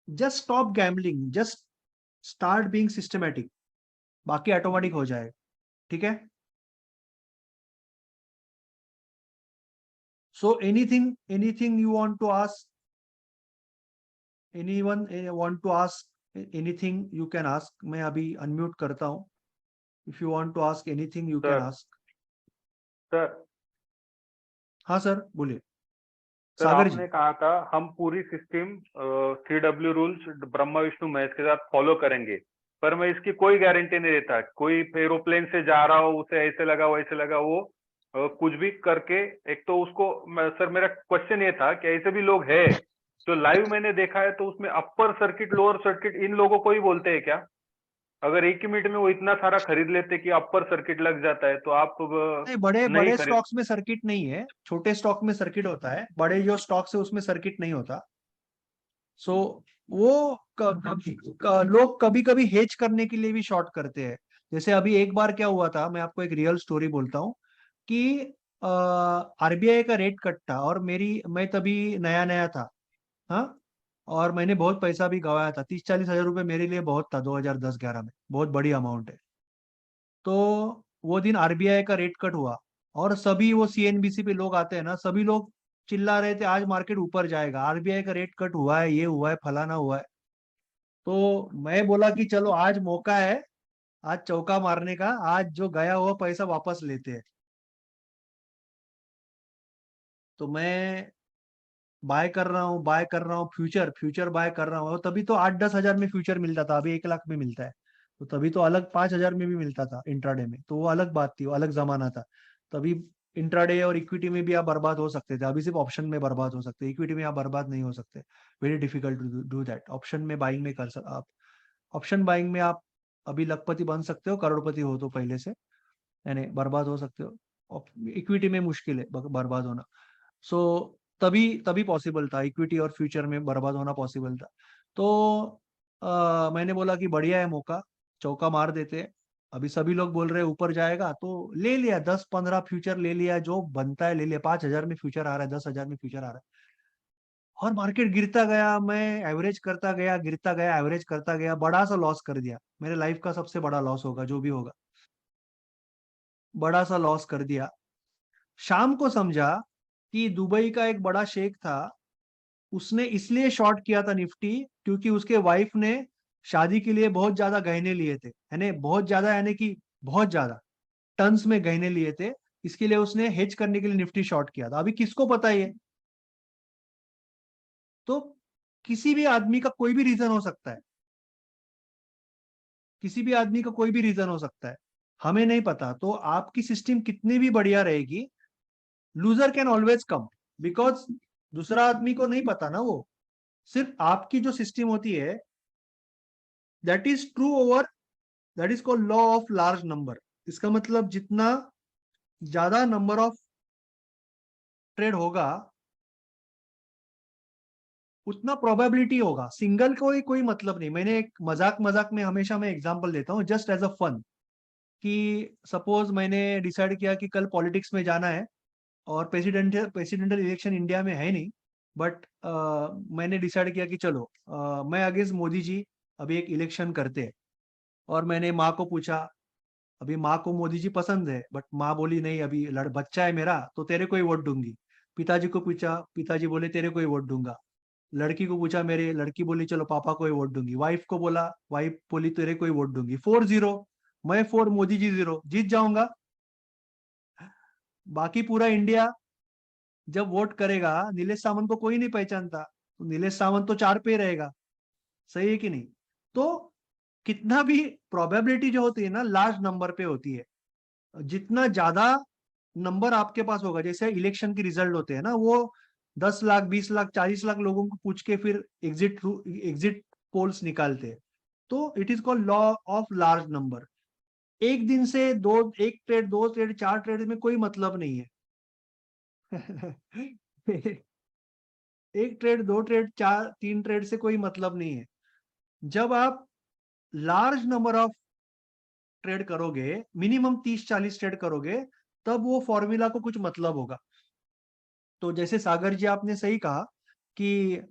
just stop gambling, just start being systematic, बाकी ऑटोमेटिक हो जाएगा, ठीक है। So anything you want to ask, anyone want to ask anything, you can ask. मैं अभी अनम्यूट करता हूँ, if you want to ask anything you can sir ask. Sir हाँ सर, बोलिए सर सागर जी। आपने कहा था हम पूरी system CW rules Brahma Vishnu Mahesh के साथ फॉलो करेंगे, पर मैं इसकी कोई गारंटी नहीं देता। कोई एरोप्लेन से जा रहा हो, उसे ऐसे लगा वैसे लगा, वो कुछ भी करके, एक तो उसको सर मेरा क्वेश्चन ये था कि ऐसे भी लोग हैं जो लाइव मैंने देखा है, तो उसमें upper circuit lower circuit in लोगों को ही बोलते हैं क्या? अगर एक ही मिनट में वो इतना सारा खरीद लेते कि अपर सर्किट लग जाता है, तो आप नहीं, बड़े नहीं बड़े खरीद। स्टॉक्स में सर्किट नहीं है, छोटे स्टॉक में सर्किट होता है, बड़े जो स्टॉक्स है उसमें सर्किट नहीं होता। सो वो लोग कभी कभी हेज करने के लिए भी शॉर्ट करते हैं। जैसे अभी एक बार क्या हुआ था, मैं आपको एक रियल स्टोरी बोलता हूँ कि आरबीआई का रेट कट था, और मैं तभी नया नया था, हाँ, और मैंने बहुत पैसा भी गवाया था, 30-40 हजार रुपए मेरे लिए बहुत था 2010-11 में, बहुत बड़ी अमाउंट है। तो वो दिन आरबीआई का रेट कट हुआ, और सभी वो सीएनबीसी पे लोग आते हैं ना, सभी लोग चिल्ला रहे थे आज मार्केट ऊपर जाएगा, आरबीआई का रेट कट हुआ है, ये हुआ है, फलाना हुआ है। तो मैं बोला कि चलो आज मौका है, आज चौका मारने का, आज जो गया हुआ पैसा वापस लेते हैं। तो मैं बाय कर रहा हूँ, फ्यूचर फ्यूचर बाय कर रहा हूँ, तभी तो 8-10 हजार में फ्यूचर मिलता था, अभी 1 लाख में मिलता है। तो तभी तो अलग 5 हजार में भी मिलता था इंट्राडे में, तो वो अलग बात थी, वो अलग जमाना था। तभी इंट्राडे और इक्विटी में भी आप बर्बाद हो सकते थे, अभी सिर्फ ऑप्शन में बर्बाद हो सकते, इक्विटी में आप बर्बाद नहीं हो सकते। Very difficult to do that. Option में बाइंग में आप ऑप्शन बाइंग में आप अभी लखपति बन सकते हो, करोड़पति हो तो पहले से, यानी बर्बाद हो सकते हो। इक्विटी में मुश्किल है बर्बाद होना। सो तभी तभी पॉसिबल था, इक्विटी और फ्यूचर में बर्बाद होना पॉसिबल था। तो मैंने बोला कि बढ़िया है मौका, चौका मार देते हैं। अभी सभी लोग बोल रहे हैं ऊपर जाएगा, तो ले लिया 10-15 फ्यूचर ले लिया, जो बनता है ले लिया। 5,000 में फ्यूचर आ रहा है, 10,000 में फ्यूचर आ रहा है, और मार्केट गिरता गया, मैं एवरेज करता गया, गिरता गया, एवरेज करता गया, बड़ा सा लॉस कर दिया। मेरे लाइफ का सबसे बड़ा लॉस होगा जो भी होगा, बड़ा सा लॉस कर दिया। शाम को समझा कि दुबई का एक बड़ा शेख था, उसने इसलिए शॉर्ट किया था निफ्टी क्योंकि उसके वाइफ ने शादी के लिए बहुत ज्यादा गहने लिए थे, यानी बहुत ज्यादा, यानी कि बहुत ज्यादा टन्स में गहने लिए थे, इसके लिए उसने हेज करने के लिए निफ्टी शॉर्ट किया था। अभी किसको पता है? तो किसी भी आदमी का कोई भी रीजन हो सकता है, किसी भी आदमी का कोई भी रीजन हो सकता है, हमें नहीं पता। तो आपकी सिस्टम कितनी भी बढ़िया रहेगी, loser can always come, because दूसरा आदमी को नहीं पता ना, वो सिर्फ आपकी जो सिस्टम होती है, that is true over, that is called law of large number. इसका मतलब जितना ज्यादा नंबर ऑफ ट्रेड होगा उतना प्रोबेबिलिटी होगा। सिंगल को ही कोई मतलब नहीं। मैंने एक मजाक मजाक में हमेशा मैं एग्जांपल देता हूँ, जस्ट एज अ फन, कि सपोज मैंने डिसाइड किया कि कल पॉलिटिक्स में जाना है, और प्रेसिडेंशियल इलेक्शन इंडिया में है नहीं, बट मैंने डिसाइड किया कि चलो मैं अगेंस्ट मोदी जी अभी एक इलेक्शन करते हैं। और मैंने माँ को पूछा, अभी माँ को मोदी जी पसंद है, बट माँ बोली नहीं, अभी बच्चा है मेरा तो तेरे को ही वोट दूंगी। पिताजी को पूछा, पिताजी बोले तेरे को ही वोट दूंगा। लड़की को पूछा मेरे, लड़की बोली चलो पापा को ही वोट दूंगी। वाइफ को बोला, वाइफ बोली तेरे को ही वोट दूंगी। 4-0, मैं 4, मोदी जी 0, जीत जाऊंगा। बाकी पूरा इंडिया जब वोट करेगा, नीलेश सावंत को कोई नहीं पहचानता, तो नीलेश सावंत तो 4 पे ही रहेगा। सही है कि नहीं? तो कितना भी प्रोबेबिलिटी जो होती है ना, लार्ज नंबर पे होती है। जितना ज्यादा नंबर आपके पास होगा, जैसे इलेक्शन के रिजल्ट होते हैं ना, वो 10 लाख, 20 लाख, 40 लाख लोगों को पूछ के फिर एग्जिट पोल्स निकालते हैं। तो it is called law of large number. एक दिन से दो, एक ट्रेड, दो ट्रेड, 4 ट्रेड में कोई मतलब नहीं है। एक ट्रेड, 2 ट्रेड, 4, 3 ट्रेड से कोई मतलब नहीं है। जब आप लार्ज नंबर ऑफ ट्रेड करोगे, मिनिमम 30-40 ट्रेड करोगे, तब वो फॉर्मूला को कुछ मतलब होगा। तो जैसे सागर जी आपने सही कहा कि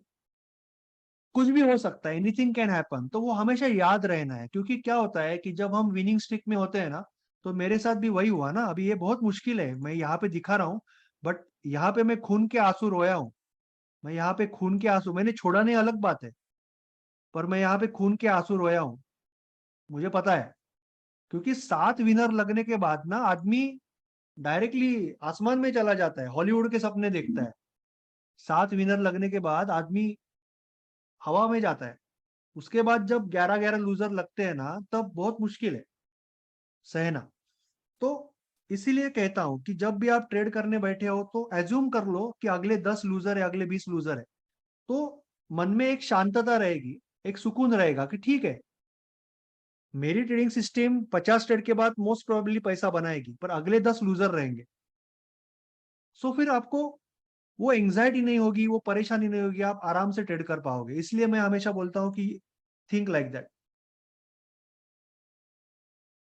कुछ भी हो सकता है, एनीथिंग कैन हैपन, तो वो हमेशा याद रहना है। क्योंकि क्या होता है कि जब हम विनिंग स्ट्रिक में होते हैं ना, तो मेरे साथ भी वही हुआ ना। अभी ये बहुत मुश्किल है, मैं यहाँ पे दिखा रहा हूँ, बट यहाँ पे मैं खून के आंसू रोया हूँ। मैं यहाँ पे खून के आंसू, मैंने छोड़ा नहीं अलग बात है, पर मैं यहाँ पे खून के आंसू रोया हूँ। मुझे पता है, क्योंकि 7 विनर लगने के बाद ना आदमी डायरेक्टली आसमान में चला जाता है, हॉलीवुड के सपने देखता है। 7 विनर लगने के बाद आदमी हवा में जाता है। उसके बाद जब 11-11 लूजर लगते हैं ना, तब बहुत मुश्किल है सहना। तो इसीलिए कहता हूं कि जब भी आप ट्रेड करने बैठे हो, तो एज्यूम कर लो कि अगले 10 लूजर है, अगले 20 लूजर है। तो मन में एक शांतता रहेगी, एक सुकून रहेगा कि ठीक है, मेरी ट्रेडिंग सिस्टम 50 ट्रेड के बाद मोस्ट प्रोबेबली पैसा बनाएगी, पर अगले 10 लूजर रहेंगे। सो फिर आपको वो एंग्जाइटी नहीं होगी, वो परेशानी नहीं होगी, आप आराम से ट्रेड कर पाओगे। इसलिए मैं हमेशा बोलता हूँ कि think like that.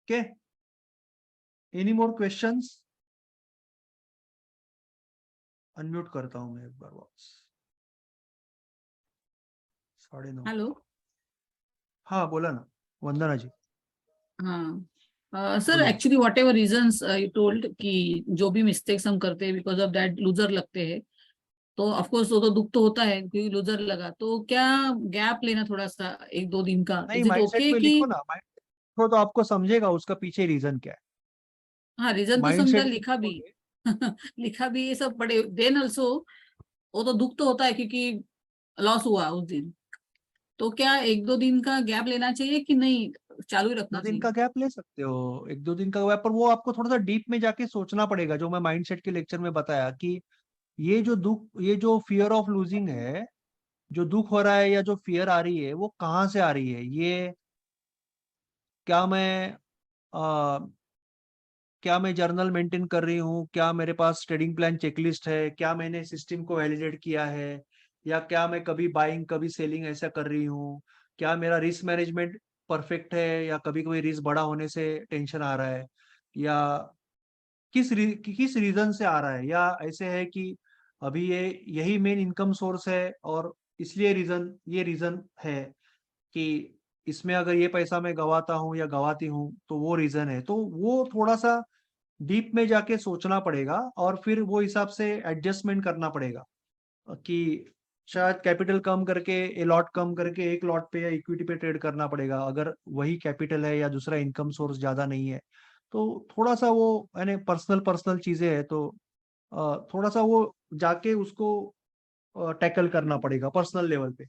Okay, any more questions? Unmute करता हूँ मैं एक बार वापस। 9:30। हेलो। हाँ बोला ना, वंदना जी, हाँ सर, बोलिए। Actually what ever reasons you told कि जो भी मिस्टेक्स हम करते हैं बिकॉज ऑफ दैट लूजर लगते हैं, तो ऑफ कोर्स वो तो दुख तो होता है क्योंकि लूजर लगा। तो क्या गैप लेना थोड़ा सा 1-2 दिन का, नहीं, इज इट माइंडसेट ओके में कि? लिखो ना, माइंड लिखो तो आपको समझेगा उसका पीछे रीजन क्या है। हाँ, रीजन तो समझा, माइंडसेट में लिखा भी। लिखोगे। लिखा भी ये सब पढ़े देन ऑल्सो, वो तो दुख तो होता है क्योंकि लॉस हुआ उस दिन। तो क्या 1-2 दिन का गैप लेना चाहिए कि नहीं, चालू ही दो रखना दिन चाहिए? का गैप ले सकते हो, 1-2 दिन का गैप, पर वो आपको थोड़ा सा डीप में जाके सोचना पड़ेगा, जो मैं माइंडसेट के लेक्चर में बताया कि ये जो दुख, ये जो फियर ऑफ लूजिंग है, जो दुख हो रहा है या जो फियर आ रही है, वो कहाँ से आ रही है। ये क्या मैं आ, क्या मैं जर्नल मेंटेन कर रही हूँ, क्या मेरे पास ट्रेडिंग प्लान चेकलिस्ट है, क्या मैंने सिस्टम को वैलिडेट किया है, या क्या मैं कभी बाइंग कभी सेलिंग ऐसा कर रही हूँ, क्या मेरा रिस्क मैनेजमेंट परफेक्ट है या कभी कभी रिस्क बड़ा होने से टेंशन आ रहा है, या किस रीजन से आ रहा है, या ऐसे है कि अभी ये यही मेन इनकम सोर्स है और इसलिए ये रीजन है कि इसमें अगर ये पैसा मैं गवाता हूँ या गवाती हूँ तो वो रीजन है। तो वो थोड़ा सा डीप में जाके सोचना पड़ेगा और फिर वो हिसाब से एडजस्टमेंट करना पड़ेगा कि शायद कैपिटल कम करके ए लॉट कम करके एक लॉट पे या इक्विटी पे ट्रेड करना पड़ेगा अगर वही कैपिटल है या दूसरा इनकम सोर्स ज्यादा नहीं है। तो थोड़ा सा वो यानी पर्सनल पर्सनल चीजें है, तो थोड़ा सा वो जाके उसको टैकल करना पड़ेगा पर्सनल लेवल पे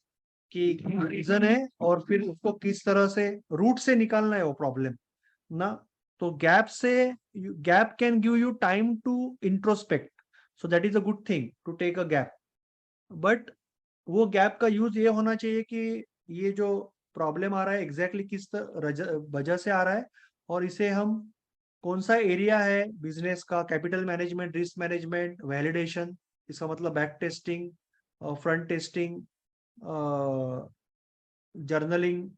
कि रीजन है और फिर उसको किस तरह से रूट से निकालना है वो प्रॉब्लम ना। तो gap can give you time to introspect, so that is a good thing to take a gap. But वो गैप का यूज ये होना चाहिए कि ये जो प्रॉब्लम आ रहा है एग्जैक्टली किस वजह से आ रहा है और इसे हम कौन सा एरिया है बिजनेस का, capital management, risk management, validation, इसका मतलब back testing, front testing, journaling,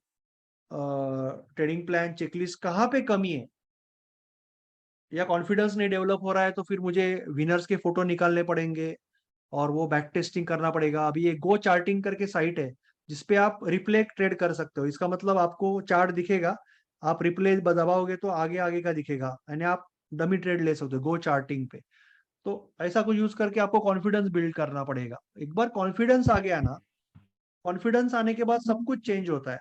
trading plan, checklist, कहाँ पे कमी है या कॉन्फिडेंस नहीं डेवलप हो रहा है तो फिर मुझे विनर्स के फोटो निकालने पड़ेंगे और वो बैक टेस्टिंग करना पड़ेगा। अभी ये गो चार्टिंग करके साइट है जिसपे आप रिप्ले ट्रेड कर सकते हो। इसका मतलब आपको चार्ट दिखेगा, आप रिप्ले दबाओगे तो आगे आगे का दिखेगा, यानी आप डमी ट्रेड ले सकते हो गो चार्टिंग पे। तो ऐसा कुछ यूज करके आपको कॉन्फिडेंस बिल्ड करना पड़ेगा। एक बार कॉन्फिडेंस आ गया ना, कॉन्फिडेंस आने के बाद सब कुछ चेंज होता है।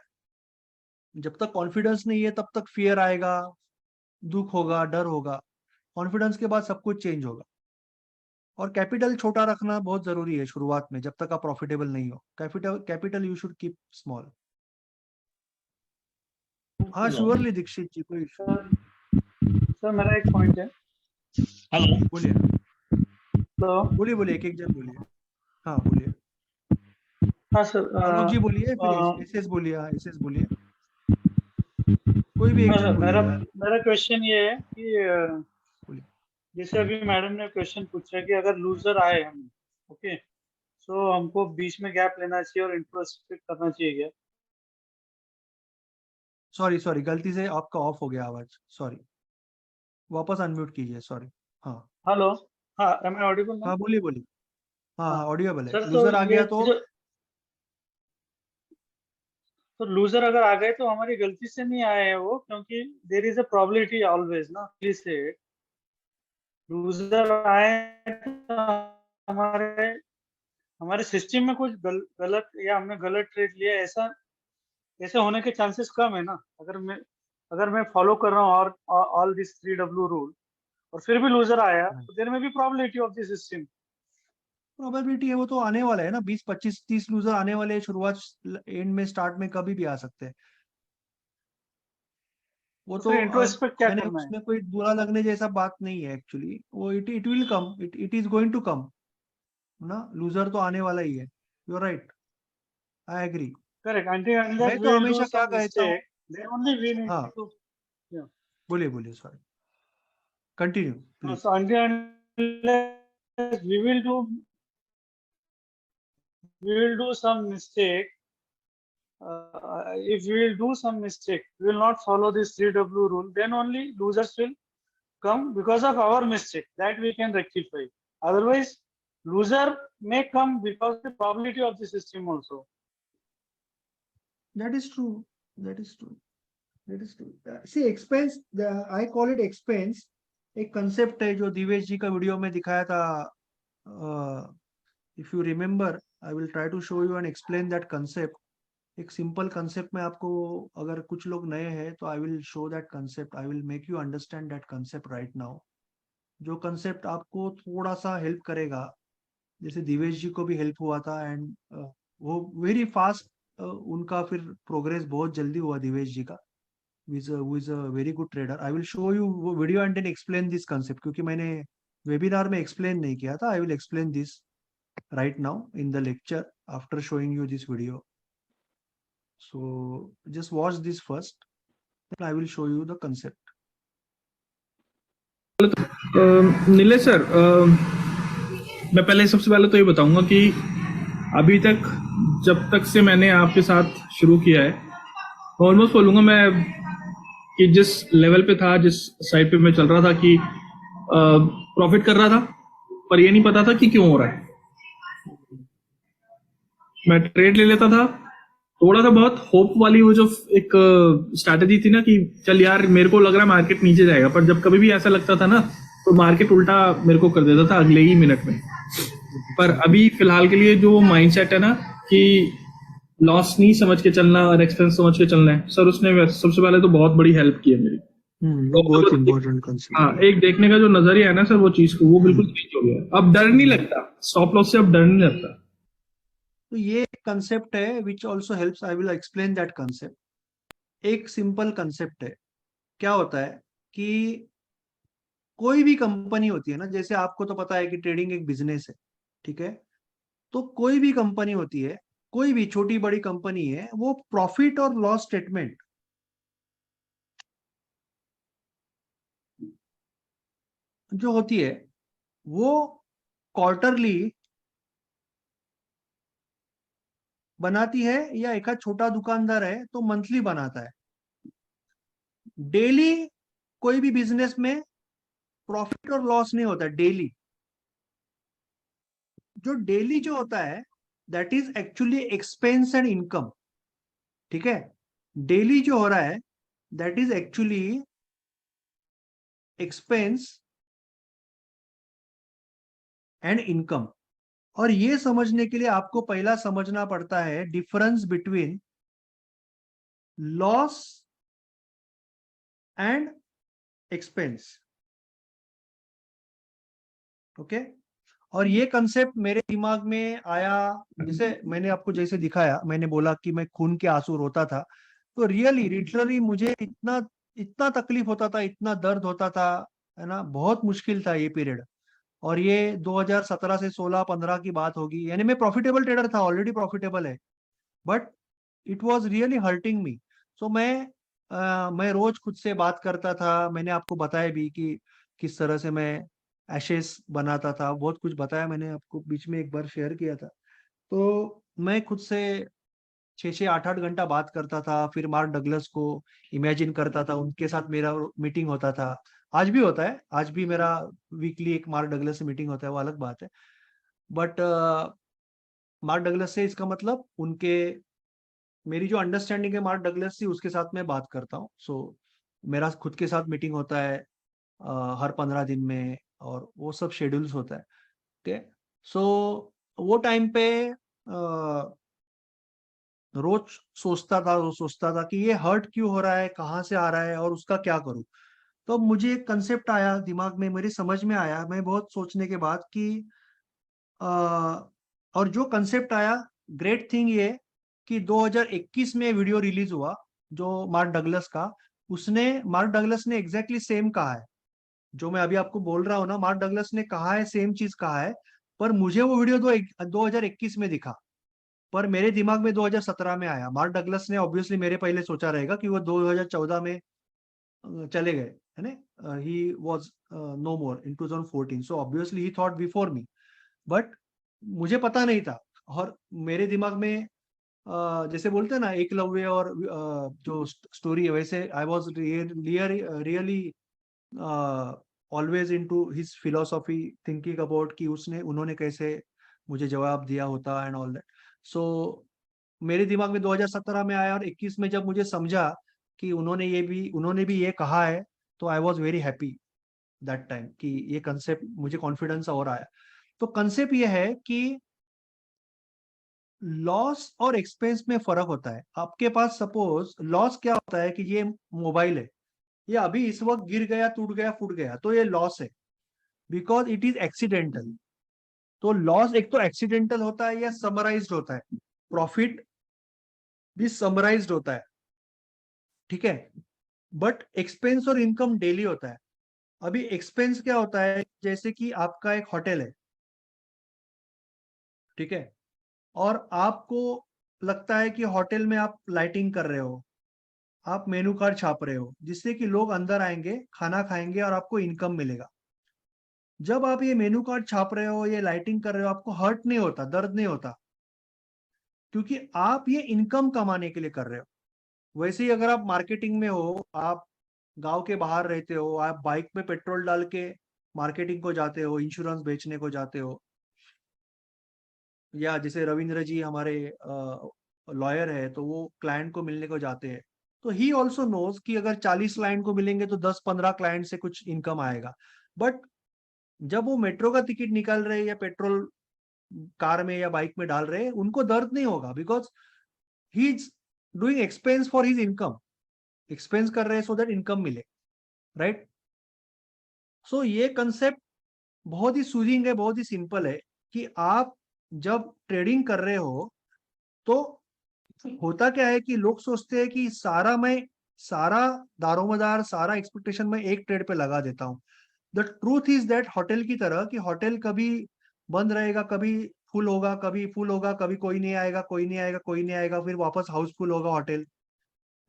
जब तक कॉन्फिडेंस नहीं है तब तक फियर आएगा, दुख होगा, डर होगा। कॉन्फिडेंस के बाद सब कुछ चेंज होगा। और कैपिटल छोटा रखना बहुत जरूरी है शुरुआत में, जब तक आप प्रॉफिटेबल नहीं हो। Capital you should keep small. हाँ श्योरली दीक्षित जी, कोई इशू नहीं। सर मेरा एक पॉइंट है। हेलो, बोलिए तो बोलिए एक एक जन बोलिए। हाँ बोलिए, हाँ सर, आलोक जी बोलिए, फिर एसएस बोलिए। हाँ एसएस बोलिए, कोई भी एक हाँ जन सर, मेरा बोलिए। मेरा क्वेश्चन ये है कि बोलिए। जैसे अभी मैडम ने क्वेश्चन पूछा कि अगर लूजर आए हम, ओके, तो हमको बीच में गैप लेना चाहिए और इंट्रोस्पेक्ट करना चाहिए क्या? सॉरी गलती से आपका ऑफ हो गया आवाज, सॉरी, वापस अनम्यूट कीजिए, सॉरी। हाँ हेलो, हाँ, एम आई ऑडिबल ना? हाँ बोलिए। हाँ हाँ ऑडियोबल है। सर, तो लूजर आ ये गया तो तो लूजर अगर आ गए तो हमारी गलती से नहीं आए हैं वो, क्योंकि there is a probability always ना, से लूजर आए तो हमारे हमारे सिस्टम में कुछ गलत या हमने गलत ट्रेड लिया, ऐसा ऐसे होने के चांसेस कम है ना। अगर मैं फॉलो कर रहा हूँ और ऑल दिस 3W रूल और फिर भी लूजर आया तो देयर में भी probability of the system. Probability है, वो तो आने वाला है ना, 20 25 30 लूजर आने वाले हैं, शुरुआत एंड में स्टार्ट में कभी भी आ सकते हैं। वो तो फिर इंट्रोस्पेक्ट क्या यानी करना है? उसमें कोई बुरा लगने जैसा बात नहीं है एक्चुअली। वो it will come, it is going to come ना। लूजर तो आने वाला ही है। You are right, I agree. Correct, until unless मैं we तो will do हमेशा क्या some कहता हूँ, mistake, then only we need हाँ to, yeah. बोलिए sorry, continue please. So until unless we will do some mistake, if we will do some mistake, we will not follow this 3W rule, then only losers will come because of our mistake that we can rectify. Otherwise, loser may come because of the probability of the system also. That is true. That is true. That is true. See, expense, I call it expense. एक concept है जो दिवेश जी का video में दिखाया था. If you remember, I will try to show you and explain that concept. एक simple concept में आपको, अगर कुछ लोग नए हैं तो I will show that concept, I will make you understand that concept right now. जो कंसेप्ट आपको थोड़ा सा हेल्प करेगा, जैसे दिवेश जी को भी हेल्प हुआ था एंड वो वेरी फास्ट, उनका फिर प्रोग्रेस बहुत जल्दी हुआ दिवेश जी का, who is a very good trader. I will show you वो video and then explain this concept, क्योंकि मैंने वेबिनार में एक्सप्लेन नहीं किया था। I will explain this right now in the lecture after showing you this video. So just watch this first, then I will show you the concept. Nilesh sir, मैं पहले सबसे पहले तो ये बताऊंगा कि अभी तक जब तक से मैंने आपके साथ शुरू किया है ऑलमोस्ट बोलूंगा मैं कि जिस लेवल पे था, जिस साइड पे मैं चल रहा था कि प्रॉफिट कर रहा था, पर ये नहीं पता था कि क्यों हो रहा है। मैं ट्रेड ले लेता था, थोड़ा सा बहुत होप वाली वो जो एक स्ट्रैटेजी थी ना कि चल यार मेरे को लग रहा है मार्केट नीचे जाएगा, पर जब कभी भी ऐसा लगता था ना तो मार्केट उल्टा मेरे को कर देता था अगले ही मिनट में। पर अभी फिलहाल के लिए जो माइंडसेट है ना कि लॉस नहीं समझ के चलना और एक्सपेंस समझ के चलना है, सर उसने सबसे पहले तो बहुत बड़ी हेल्प की है मेरी। वो बहुत इम्पोर्टेंट कंसेप्ट हाँ, है। एक देखने का जो नजरिया है ना सर वो चीज को, वो बिल्कुल चेंज हो गया। अब डर नहीं लगता, स्टॉप लॉस से अब डर नहीं लगता। तो ये कंसेप्ट है which also helps, I will explain that concept. एक सिंपल कंसेप्ट है। क्या होता है कि कोई भी कंपनी होती है ना, जैसे आपको तो पता है कि ट्रेडिंग एक बिजनेस है, ठीक है। तो कोई भी कंपनी होती है, कोई भी छोटी बड़ी कंपनी है, वो प्रॉफिट और लॉस स्टेटमेंट जो होती है वो क्वार्टरली बनाती है, या एक छोटा दुकानदार है तो मंथली बनाता है। डेली कोई भी बिजनेस में प्रॉफिट और लॉस नहीं होता डेली। जो डेली जो होता है that is actually expense and income, ठीक है। डेली जो हो रहा है that is actually expense and income. और ये समझने के लिए आपको पहला समझना पड़ता है difference between loss and expense, okay. और ये कंसेप्ट मेरे दिमाग में आया, जैसे मैंने आपको जैसे दिखाया, मैंने बोला कि मैं खून के आंसू रोता था, तो रियली लिटरली मुझे इतना इतना तकलीफ होता था, इतना दर्द होता था, है ना। बहुत मुश्किल था ये पीरियड। और ये 2017 से 16-15 की बात होगी, यानी मैं प्रॉफिटेबल ट्रेडर था, ऑलरेडी प्रॉफिटेबल है, but it was really hurting me. So मैं रोज खुद से बात करता था। मैंने आपको बताया भी कि किस तरह से मैं एशेस बनाता था, बहुत कुछ बताया मैंने आपको, बीच में एक बार शेयर किया था। तो मैं खुद से 6-8 घंटा बात करता था, फिर मार्क डगलस को इमेजिन करता था, उनके साथ मेरा मीटिंग होता था। आज भी होता है, आज भी मेरा वीकली एक मार्क डगलस से मीटिंग होता है, वो अलग बात है। बट मार्क डगलस से इसका मतलब उनके, मेरी जो अंडरस्टैंडिंग है मार्क डगलस से, उसके साथ मैं बात करता हूँ। सो मेरा खुद के साथ मीटिंग होता है हर 15 दिन में, और वो सब शेड्यूल्स होता है, ओके। सो वो टाइम पे रोज सोचता था कि ये हर्ट क्यों हो रहा है, कहाँ से आ रहा है, और उसका क्या करूं। तो मुझे एक कंसेप्ट आया दिमाग में, मेरी समझ में आया, मैं बहुत सोचने के बाद कि अ, और जो कंसेप्ट आया, ग्रेट थिंग ये कि 2021 में वीडियो रिलीज हुआ जो मार्क डगलस का, उसने मार्क डगलस ने एग्जैक्टली सेम कहा है जो मैं अभी आपको बोल रहा हूँ ना। मार्क डगलस ने कहा है, सेम चीज कहा है, पर मुझे वो वीडियो 2021 में दिखा, पर मेरे दिमाग में 2017 में आया। मार्क डगलस ने ऑब्वियसली मेरे पहले सोचा रहेगा कि वो 2014 में चले गए, है ना। He was no more in 2014, so obviously he thought before me, but मुझे पता नहीं था। और मेरे दिमाग में जैसे बोलते हैं ना एकलव्य और जो स्टोरी है, वैसे I was really always into his philosophy, thinking about कि उसने उन्होंने कैसे मुझे जवाब दिया होता एंड ऑल दैट। सो मेरे दिमाग में 2017 में आया, और 21 में जब मुझे समझा कि उन्होंने भी ये कहा है, तो I was very happy that time कि ये कंसेप्ट मुझे कॉन्फिडेंस और आया। तो कंसेप्ट ये है कि लॉस और एक्सपेंस में फर्क होता है। आपके पास सपोज लॉस क्या होता है कि ये मोबाइल है, ये अभी इस वक्त गिर गया, टूट गया, फूट गया, तो ये लॉस है, बिकॉज इट इज एक्सीडेंटल। तो लॉस एक तो एक्सीडेंटल होता है या समराइज्ड होता है, प्रॉफिट भी समराइज्ड होता है, ठीक है। बट एक्सपेंस और इनकम डेली होता है। अभी एक्सपेंस क्या होता है, जैसे कि आपका एक होटल है, ठीक है, और आपको लगता है कि होटल में आप लाइटिंग कर रहे हो, आप मेनू कार्ड छाप रहे हो, जिससे कि लोग अंदर आएंगे, खाना खाएंगे और आपको इनकम मिलेगा। जब आप ये मेनू कार्ड छाप रहे हो, ये लाइटिंग कर रहे हो, आपको हर्ट नहीं होता, दर्द नहीं होता, क्योंकि आप ये इनकम कमाने के लिए कर रहे हो। वैसे ही अगर आप मार्केटिंग में हो, आप गांव के बाहर रहते हो, आप बाइक में पेट्रोल डाल के मार्केटिंग को जाते हो, इंश्योरेंस बेचने को जाते हो, या जैसे रविंद्र जी हमारे लॉयर है, तो वो क्लाइंट को मिलने को जाते हैं, तो ही ऑल्सो नोज कि अगर 40 क्लाइंट को मिलेंगे तो 10-15 क्लाइंट से कुछ इनकम आएगा। बट जब वो मेट्रो का टिकट निकाल रहे हैं या पेट्रोल कार में या बाइक में डाल रहे हैं, उनको दर्द नहीं होगा, because he is doing expense for his income, expense कर रहे हैं सो दैट इनकम मिले, राइट। सो ये कंसेप्ट बहुत ही सूदिंग है, बहुत ही सिंपल है कि आप जब ट्रेडिंग कर रहे हो तो होता क्या है कि लोग सोचते हैं कि सारा दारोमदार, सारा एक्सपेक्टेशन मैं एक ट्रेड पे लगा देता हूँ। The truth is that hotel की तरह कि होटल कभी बंद रहेगा, कभी फुल होगा, कभी फुल होगा, कभी कोई नहीं आएगा, कोई नहीं आएगा, कोई नहीं आएगा, फिर वापस हाउसफुल होगा होटल,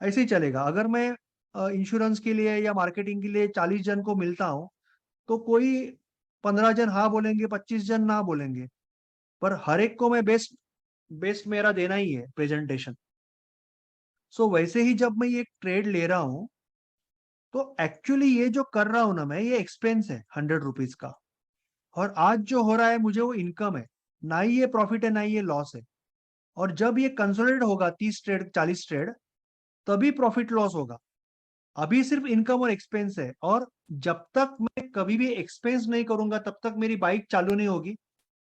ऐसे ही चलेगा। अगर मैं इंश्योरेंस के लिए या मार्केटिंग के लिए 40 जन को मिलता हूँ, तो कोई 15 जन हाँ बोलेंगे, 25 जन ना बोलेंगे, पर हर एक को मैं बेस्ट बेस्ट मेरा देना ही है प्रेजेंटेशन। सो वैसे ही जब मैं ये ट्रेड ले रहा हूँ, तो एक्चुअली ये जो कर रहा हूं ना मैं, ये एक्सपेंस है 100 रुपीज का, और आज जो हो रहा है मुझे वो इनकम है, ना ही ये प्रॉफिट है ना ही ये लॉस है। और जब ये कंसोलिडेट होगा 30 ट्रेड 40 ट्रेड, तभी प्रॉफिट लॉस होगा। अभी सिर्फ इनकम और एक्सपेंस है, और जब तक मैं कभी भी एक्सपेंस नहीं करूंगा तब तक मेरी बाइक चालू नहीं होगी,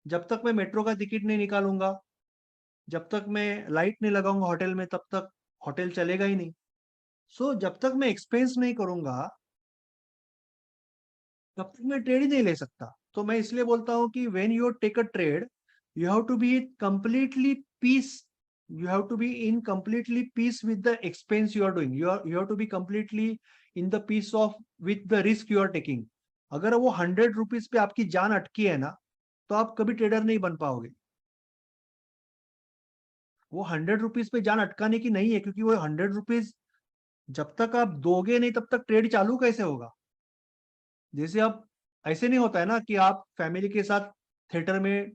जब तक मैं मेट्रो का टिकट नहीं निकालूंगा, जब तक मैं लाइट नहीं लगाऊंगा होटल में, तब तक होटल चलेगा ही नहीं। सो जब तक मैं एक्सपेंस नहीं करूंगा तब तक मैं ट्रेड ही नहीं ले सकता। तो मैं इसलिए बोलता हूँ कि when you take a trade, you have to be completely peace, you have to be in completely peace with the expense you are doing, you have to be completely in the peace of with the risk you are taking। अगर वो 100 rupees पे आपकी जान अटकी है ना, तो आप कभी ट्रेडर नहीं बन पाओगे। वो 100 रुपीज पे जान अटकाने की नहीं है, क्योंकि वो 100 रुपीज जब तक आप दोगे नहीं तब तक ट्रेड चालू कैसे होगा। जैसे आप, ऐसे नहीं होता है ना कि आप फैमिली के साथ थिएटर में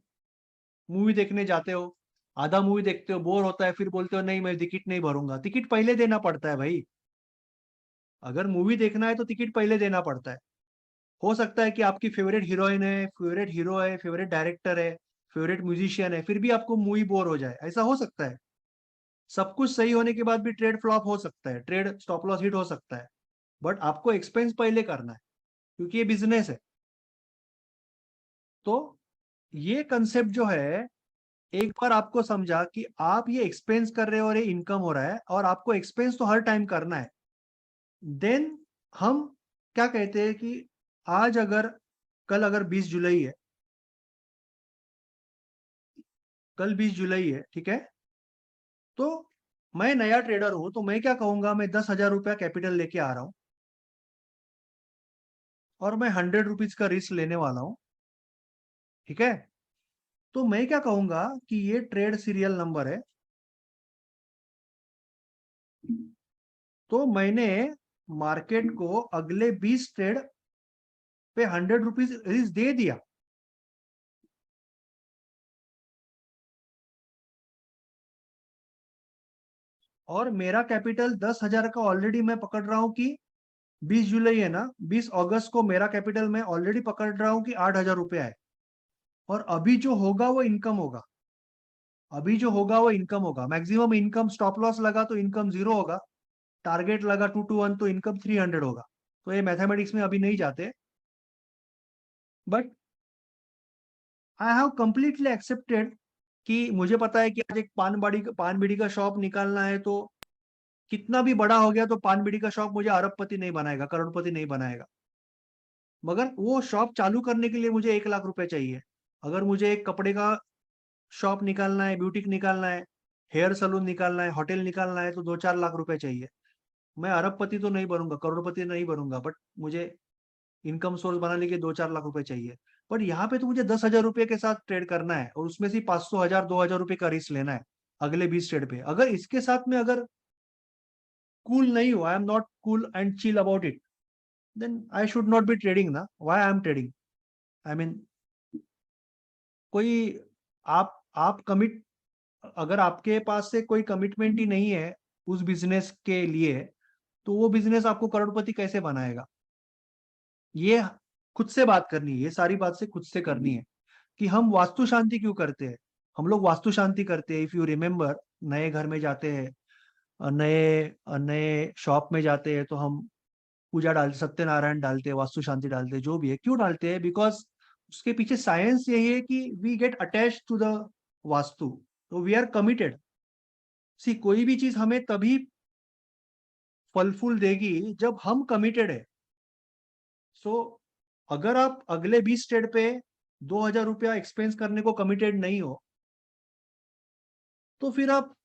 मूवी देखने जाते हो, आधा मूवी देखते हो, बोर होता है, फिर बोलते हो नहीं मैं टिकट नहीं भरूंगा। टिकट पहले देना पड़ता है भाई, अगर मूवी देखना है तो टिकट पहले देना पड़ता है। हो सकता है कि आपकी फेवरेट हीरोइन है, फेवरेट हीरो है, फेवरेट डायरेक्टर है, फेवरेट म्यूजिशियन है, फिर भी आपको मूवी बोर हो जाए, ऐसा हो सकता है। सब कुछ सही होने के बाद भी ट्रेड फ्लॉप हो सकता है, ट्रेड स्टॉप लॉस हिट हो सकता है, बट आपको एक्सपेंस पहले करना है, क्योंकि ये बिजनेस है। तो ये कंसेप्ट जो है, एक बार आपको समझा कि आप ये एक्सपेंस कर रहे हो और ये इनकम हो रहा है, और आपको एक्सपेंस तो हर टाइम करना है, देन हम क्या कहते हैं कि आज अगर कल अगर 20 जुलाई है, कल 20 जुलाई है, ठीक है, तो मैं नया ट्रेडर हूं, तो मैं क्या कहूंगा, मैं 10,000 रुपया कैपिटल लेके आ रहा हूं और मैं 100 रुपीज का रिस्क लेने वाला हूं, ठीक है। तो मैं क्या कहूंगा कि ये ट्रेड सीरियल नंबर है, तो मैंने मार्केट को अगले 20 ट्रेड पे 100 रुपीज रिस्क दे दिया। और मेरा कैपिटल 10,000 का ऑलरेडी मैं पकड़ रहा हूं कि 20 जुलाई है ना, 20 अगस्त को मेरा कैपिटल मैं ऑलरेडी पकड़ रहा हूं कि 8,000 रुपया है। और अभी जो होगा वो इनकम होगा, अभी जो होगा वो इनकम होगा, मैक्सिमम इनकम। स्टॉप लॉस लगा तो इनकम 0 होगा, टारगेट लगा 2 to 1 तो इनकम 300 होगा। तो ये मैथमेटिक्स में अभी नहीं जाते, but I have completely accepted कि मुझे पता है कि आज एक पान बीड़ी का शॉप निकालना है, तो कितना भी बड़ा हो गया तो पान बीड़ी का शॉप मुझे अरबपति नहीं बनाएगा, करोड़पति नहीं बनाएगा। मगर वो शॉप चालू करने के लिए मुझे 1 लाख रुपए चाहिए। अगर मुझे एक कपड़े का शॉप निकालना है, ब्यूटिक निकालना है, हेयर सलून निकालना है, होटल निकालना है, तो 2-4 लाख रुपए चाहिए। मैं अरबपति तो नहीं बनूंगा, करोड़पति नहीं बनूंगा, बट मुझे इनकम सोर्स बनाने के 2-4 लाख रुपए चाहिए। बट यहाँ पे तो मुझे 10,000 रुपए के साथ ट्रेड करना है, और उसमें से 500, 1,000, 2,000 रुपए का रिस्क लेना है अगले 20 ट्रेड पे। अगर इसके साथ में अगर कूल नहीं हो, I am not cool and chill about it, then I should not be trading ना। Why I am trading, I mean कोई आप कमिट, अगर आपके पास से कोई कमिटमेंट ही नहीं है उस बिजनेस के लिए, तो वो बिजनेस आपको करोड़पति कैसे बनाएगा? ये खुद से बात करनी है, ये सारी बात से खुद से करनी है कि हम वास्तु शांति क्यों करते हैं। हम लोग वास्तु शांति करते हैं, इफ यू रिमेम्बर, नए घर में जाते हैं, नए नए शॉप में जाते हैं, तो हम पूजा डालते, सत्यनारायण डालते हैं, वास्तु शांति डालते हैं, जो भी है। क्यों डालते हैं? बिकॉज उसके पीछे साइंस यही है कि we get attach to the vastu, तो वी आर कमिटेड। सी, कोई भी चीज हमें तभी फल फूल देगी जब हम कमिटेड है। सो अगर आप अगले 20 ट्रेड पे 2000 रुपया एक्सपेंस करने को कमिटेड नहीं हो, तो फिर आप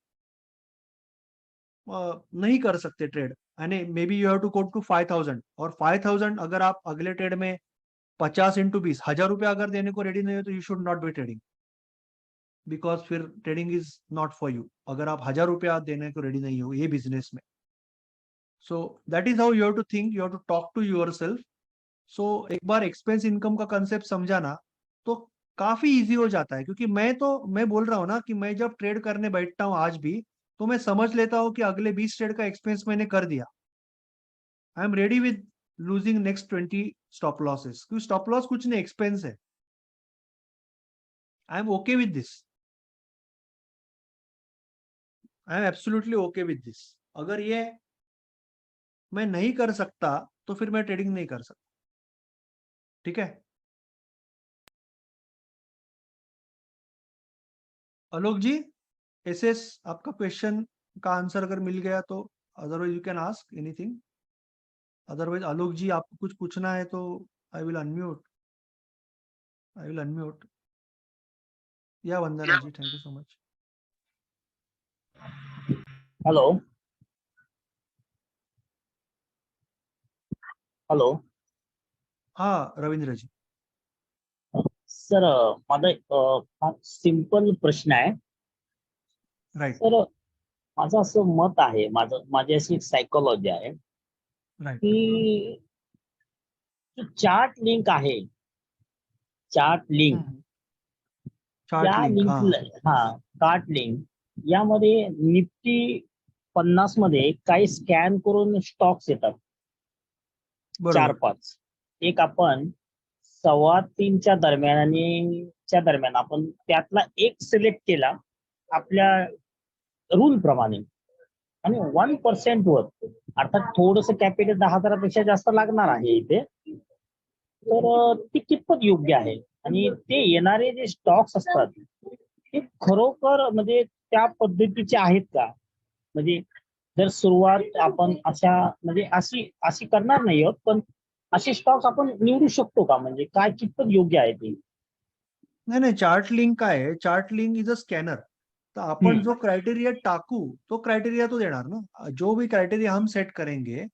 नहीं कर सकते ट्रेड। यानी maybe you have to go to 5000, और 5000 अगर आप अगले ट्रेड में 50 इंटू 20 1000 रुपया अगर देने को रेडी नहीं हो, तो you should not be trading, because फिर trading is not for you, अगर आप 1000 रुपया देने को रेडी नहीं हो ये बिजनेस में। So that is how you have to think, you have to talk to yourself. So एक बार एक्सपेंस इनकम का कंसेप्ट समझा ना, तो काफी इजी हो जाता है। क्योंकि मैं बोल रहा हूँ ना कि मैं जब ट्रेड करने बैठता हूँ आज भी, तो मैं समझ लेता हूँ कि अगले 20 ट्रेड का एक्सपेंस मैंने कर दिया। I am ready with losing next 20 stop losses, क्योंकि स्टॉप लॉस कुछ नहीं, एक्सपेंस है। I M okay with this, I am absolutely okay with this. अगर ये मैं नहीं कर सकता, तो फिर मैं ट्रेडिंग नहीं कर सकता। ठीक है आलोक जी, एसएस, आपका क्वेश्चन का आंसर अगर मिल गया तो, otherwise you can ask anything. Otherwise Alok ji, आपको कुछ पूछना है तो आई विल अनम्यूट, या Vandana ji, thank you so much. Hello hello हाँ रवींद्र जी। सर, माझा एक सिंपल प्रश्न आहे राइट सर. माझं असं मत आहे, माझी अशी एक सायकोलॉजी आहे राइट की जो चार्ट लिंक आहे, चार्ट लिंक, चार्ट या लिंक, लिंक, हाँ हा चार्ट लिंक, यामध्ये निफ्टी 50 मध्ये काही स्कॅन करून स्टॉक्स येतात बरोबर 4-5. एक आपण 2:15 दरम्यान आणि च्या दरम्यान आपण त्यातला एक सिलेक्ट केला आपल्या रूल प्रमाणे, आणि 1% वर, अर्थात थोडंसं कॅपिटल 10,000पेक्षा जास्त लागणार आहे इथे, तर ती कितपत योग्य आहे? आणि ते येणारे जे स्टॉक्स असतात ते खरोखर म्हणजे त्या पद्धतीचे आहेत का? म्हणजे जर सुरुवात आपण अशा म्हणजे अशी अशी करणार नाही आहोत, पण असे स्टॉक्स आपण निवडू शकतो का? म्हणजे काय कितपत योग्य आहे ते? नहीं नहीं, चार्ट लिंक का है, chart link is a scanner. तो अपन जो क्राइटेरिया टाकू, तो क्राइटेरिया तो देणार ना, जो भी क्राइटेरिया हम सेट करेंगे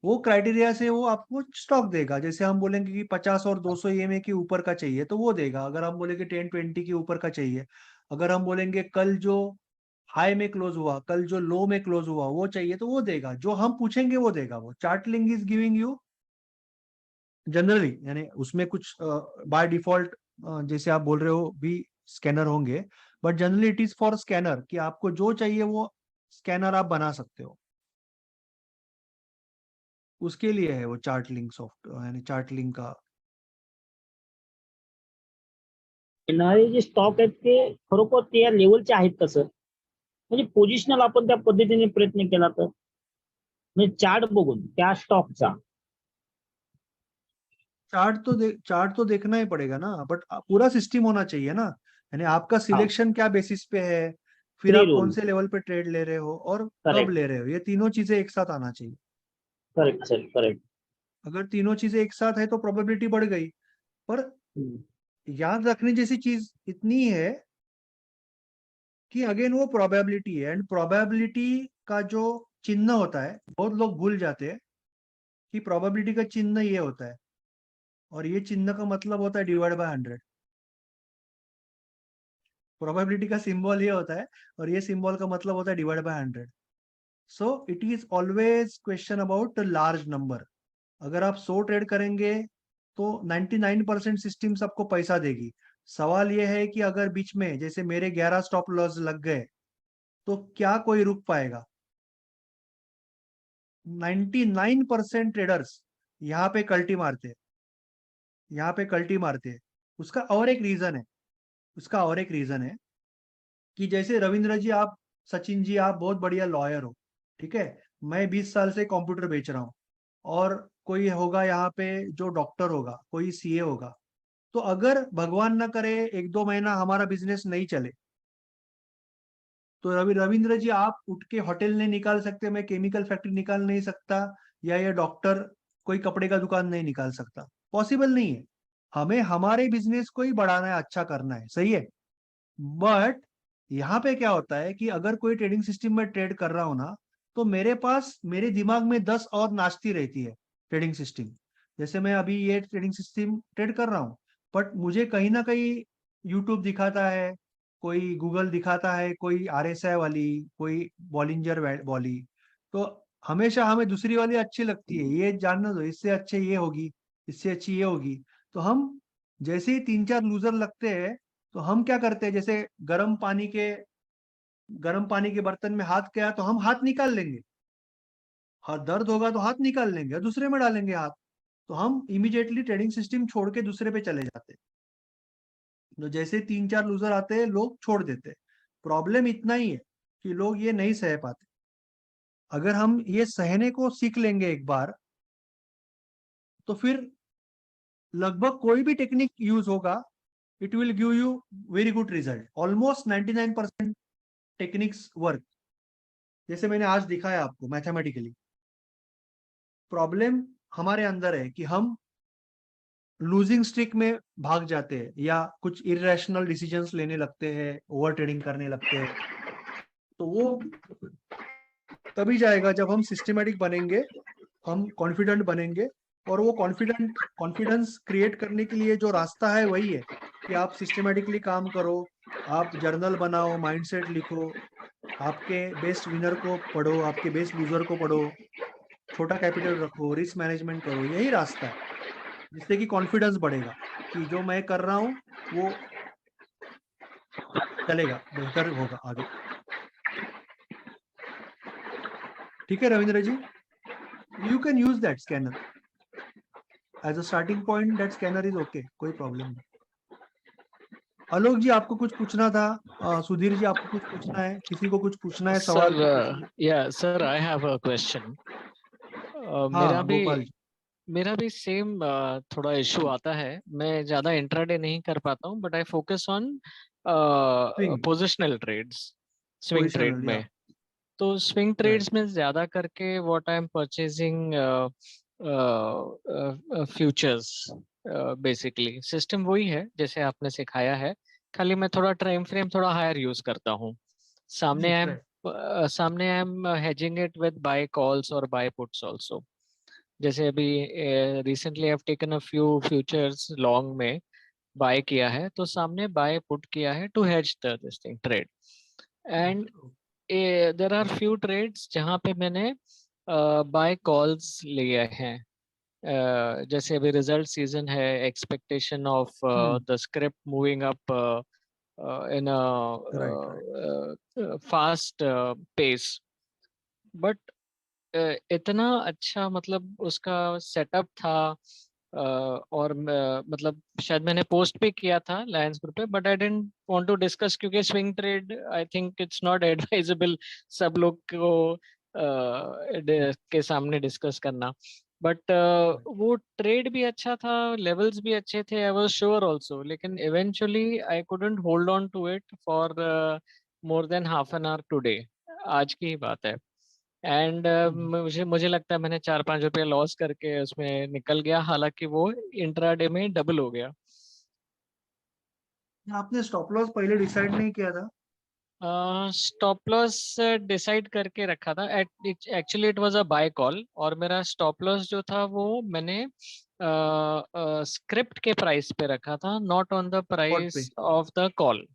वो क्राइटेरिया से वो आपको स्टॉक देगा। जैसे हम बोलेंगे कि 50 और 200 ईएमए के ऊपर का चाहिए, तो वो देगा। अगर हम बोलेंगे 10-20 के ऊपर का चाहिए, अगर हम बोलेंगे कल जो हाई में क्लोज हुआ, कल जो लो में क्लोज हुआ वो चाहिए, तो वो देगा। जो हम पूछेंगे वो देगा। वो chart link is giving you generally, यानी उसमें कुछ बाय डिफॉल्ट जैसे आप बोल रहे हो भी स्कैनर होंगे, but generally it is for scanner, कि आपको जो चाहिए वो स्कैनर आप बना सकते हो, उसके लिए है वो चार्ट लिंक सॉफ्टवेयर, यानी चार्ट लिंक का। येणारे जे स्टॉक आहेत ते खरोखर त्या लेवलचे आहेत का सर? म्हणजे पोझिशनल आपण त्या पद्धतीने प्रयत्न केला तर, म्हणजे चार्ट बघून त्या स्टॉकचा चार्ट तो देखना ही पड़ेगा ना, बट पूरा सिस्टम होना चाहिए ना। यानी आपका सिलेक्शन क्या बेसिस पे है, फिर थ्री आप कौन रूल. से लेवल पे ट्रेड ले रहे हो और कब करेक्ट ले रहे हो, ये तीनों चीजें एक साथ आना चाहिए। Correct sir, correct. अगर तीनों चीजें एक साथ है तो प्रोबेबिलिटी बढ़ गई। पर याद रखने जैसी चीज इतनी है कि अगेन वो प्रोबेबिलिटी है, एंड प्रोबेबिलिटी का जो चिन्ह होता है, बहुत लोग भूल जाते हैं कि प्रोबेबिलिटी का चिन्ह ये होता है, और ये चिन्ह का मतलब होता है डिवाइड बाय 100। प्रोबेबिलिटी का सिंबल ये होता है, और ये सिंबल का मतलब होता है divide by 100। So it is always question about large number. अगर आप 100 ट्रेड करेंगे तो 99% सिस्टम सबको पैसा देगी। सवाल यह है कि अगर बीच में जैसे मेरे 11 स्टॉप लॉस लग गए, तो क्या कोई रुक पाएगा? 99% ट्रेडर्स यहाँ पे कल्टी मारते हैं, यहाँ पे कल्टी मारते हैं। उसका और एक रीजन है, उसका और एक रीजन है कि जैसे रविंद्र जी, आप, सचिन जी, आप बहुत बढ़िया लॉयर हो, ठीक है, मैं 20 साल से कंप्यूटर बेच रहा हूँ, और कोई होगा यहाँ पे जो डॉक्टर होगा, कोई सीए होगा, तो अगर भगवान ना करे 1-2 महीना हमारा बिजनेस नहीं चले, तो रविंद्र जी, आप उठ के होटल नहीं निकाल सकते, मैं केमिकल फैक्ट्री निकाल नहीं सकता, या ये डॉक्टर कोई कपड़े का दुकान नहीं निकाल सकता, पॉसिबल नहीं है। हमें हमारे बिजनेस को ही बढ़ाना है, अच्छा करना है, सही है। बट यहाँ पे क्या होता है कि अगर कोई ट्रेडिंग सिस्टम में ट्रेड कर रहा हो ना, तो मेरे पास, मेरे दिमाग में 10 और नाचती रहती है ट्रेडिंग सिस्टम। जैसे मैं अभी ये ट्रेडिंग सिस्टम ट्रेड कर रहा हूँ, बट मुझे कहीं ना कहीं यूट्यूब दिखाता है, कोई गूगल दिखाता है, कोई आरएसआई वाली, कोई बॉलिंजर वाली, तो हमेशा हमें दूसरी वाली अच्छी लगती है, ये जानना दो, इससे अच्छे ये होगी, इससे अच्छी ये होगी। तो हम जैसे ही 3-4 लूजर लगते हैं, तो हम क्या करते हैं, जैसे गर्म पानी के बर्तन में हाथ गया तो हम हाथ निकाल लेंगे, हाँ, दर्द होगा तो हाथ निकाल लेंगे और दूसरे में डालेंगे हाथ, तो हम इमीडिएटली ट्रेडिंग सिस्टम छोड़ के दूसरे पे चले जाते हैं। तो जैसे 3-4 लूजर आते हैं, लोग छोड़ देते हैं। प्रॉब्लम इतना ही है कि लोग ये नहीं सह पाते। अगर हम ये सहने को सीख लेंगे एक बार, तो फिर लगभग कोई भी टेक्निक यूज होगा, it will give you very good result. Almost 99% techniques work, जैसे मैंने आज दिखाया आपको मैथमेटिकली। प्रॉब्लम हमारे अंदर है कि हम लूजिंग स्ट्रिक में भाग जाते हैं, या कुछ इरेशनल डिसीजंस लेने लगते हैं, ओवर ट्रेडिंग करने लगते हैं। तो वो तभी जाएगा जब हम सिस्टमेटिक बनेंगे, हम कॉन्फिडेंट बनेंगे। और वो कॉन्फिडेंस क्रिएट करने के लिए जो रास्ता है वही है कि आप सिस्टमेटिकली काम करो, आप जर्नल बनाओ, माइंडसेट लिखो, आपके बेस्ट विनर को पढ़ो, आपके बेस्ट लूजर को पढ़ो, छोटा कैपिटल रखो, रिस्क मैनेजमेंट करो, यही रास्ता है जिससे कि कॉन्फिडेंस बढ़ेगा कि जो मैं कर रहा हूँ वो चलेगा, बेहतर होगा आगे। ठीक है Ravindra ji, you can use that scanner as a starting point, that scanner is okay, कोई प्रॉब्लम नहीं। आलोक जी, आपको कुछ पूछना था, सुधीर जी आपको कुछ पूछना है, किसी को कुछ पूछना है, सवाल तो पूछिए। yeah, sir, I have a question. हाँ गोपाल जी। मेरा भी सेम थोड़ा इशू आता है। मैं ज्यादा इंट्राडे नहीं कर पाता हूँ, but I focus on swing, positional trades, swing trade positional, या में। तो स्विंग राइट, ट्रेड्स में ज्यादा करके what I am purchasing futures. Basically system वही है जैसे आपने सिखाया है, खाली मैं थोड़ा टाइम फ्रेम थोड़ा हायर यूज करता हूँ। जी, राइट, सामने I am hedging it with buy calls और बाय पुट्स आल्सो। जैसे अभी recently I have taken a few futures long में बाय किया है, तो सामने बाय पुट किया है to hedge the this thing trade. And there are few trades जहां पे मैंने बाय कॉल्स लिए हैं। जैसे अभी रिजल्ट सीजन है, expectation of the script moving up in right, right, a fast pace. But इतना अच्छा मतलब उसका सेटअप था। और मतलब शायद मैंने पोस्ट भी किया था लायंस ग्रुप पे, but I don't want to discuss क्योंकि swing trade I think it's not advisable सब लोग को के सामने डिस्कस करना। बट वो ट्रेड भी अच्छा था, लेवल्स भी अच्छे थे, आई वाज श्योर आल्सो, लेकिन eventually I couldn't hold on to it for more than half an hour today. आज की ही बात है। एंड मुझे मुझे लगता है मैंने 4-5 रुपये लॉस करके उसमें निकल गया, हालांकि वो इंट्राडे में डबल हो गया। आपने स्टॉप लॉस पहले डिसाइड नहीं किया था? स्टॉप लॉस डिसाइड करके रखा था। Actually it was a buy call, और मेरा स्टॉप लॉस जो था वो मैंने स्क्रिप्ट के प्राइस पे रखा था, नॉट ऑन द स्पॉट पे, price of the call.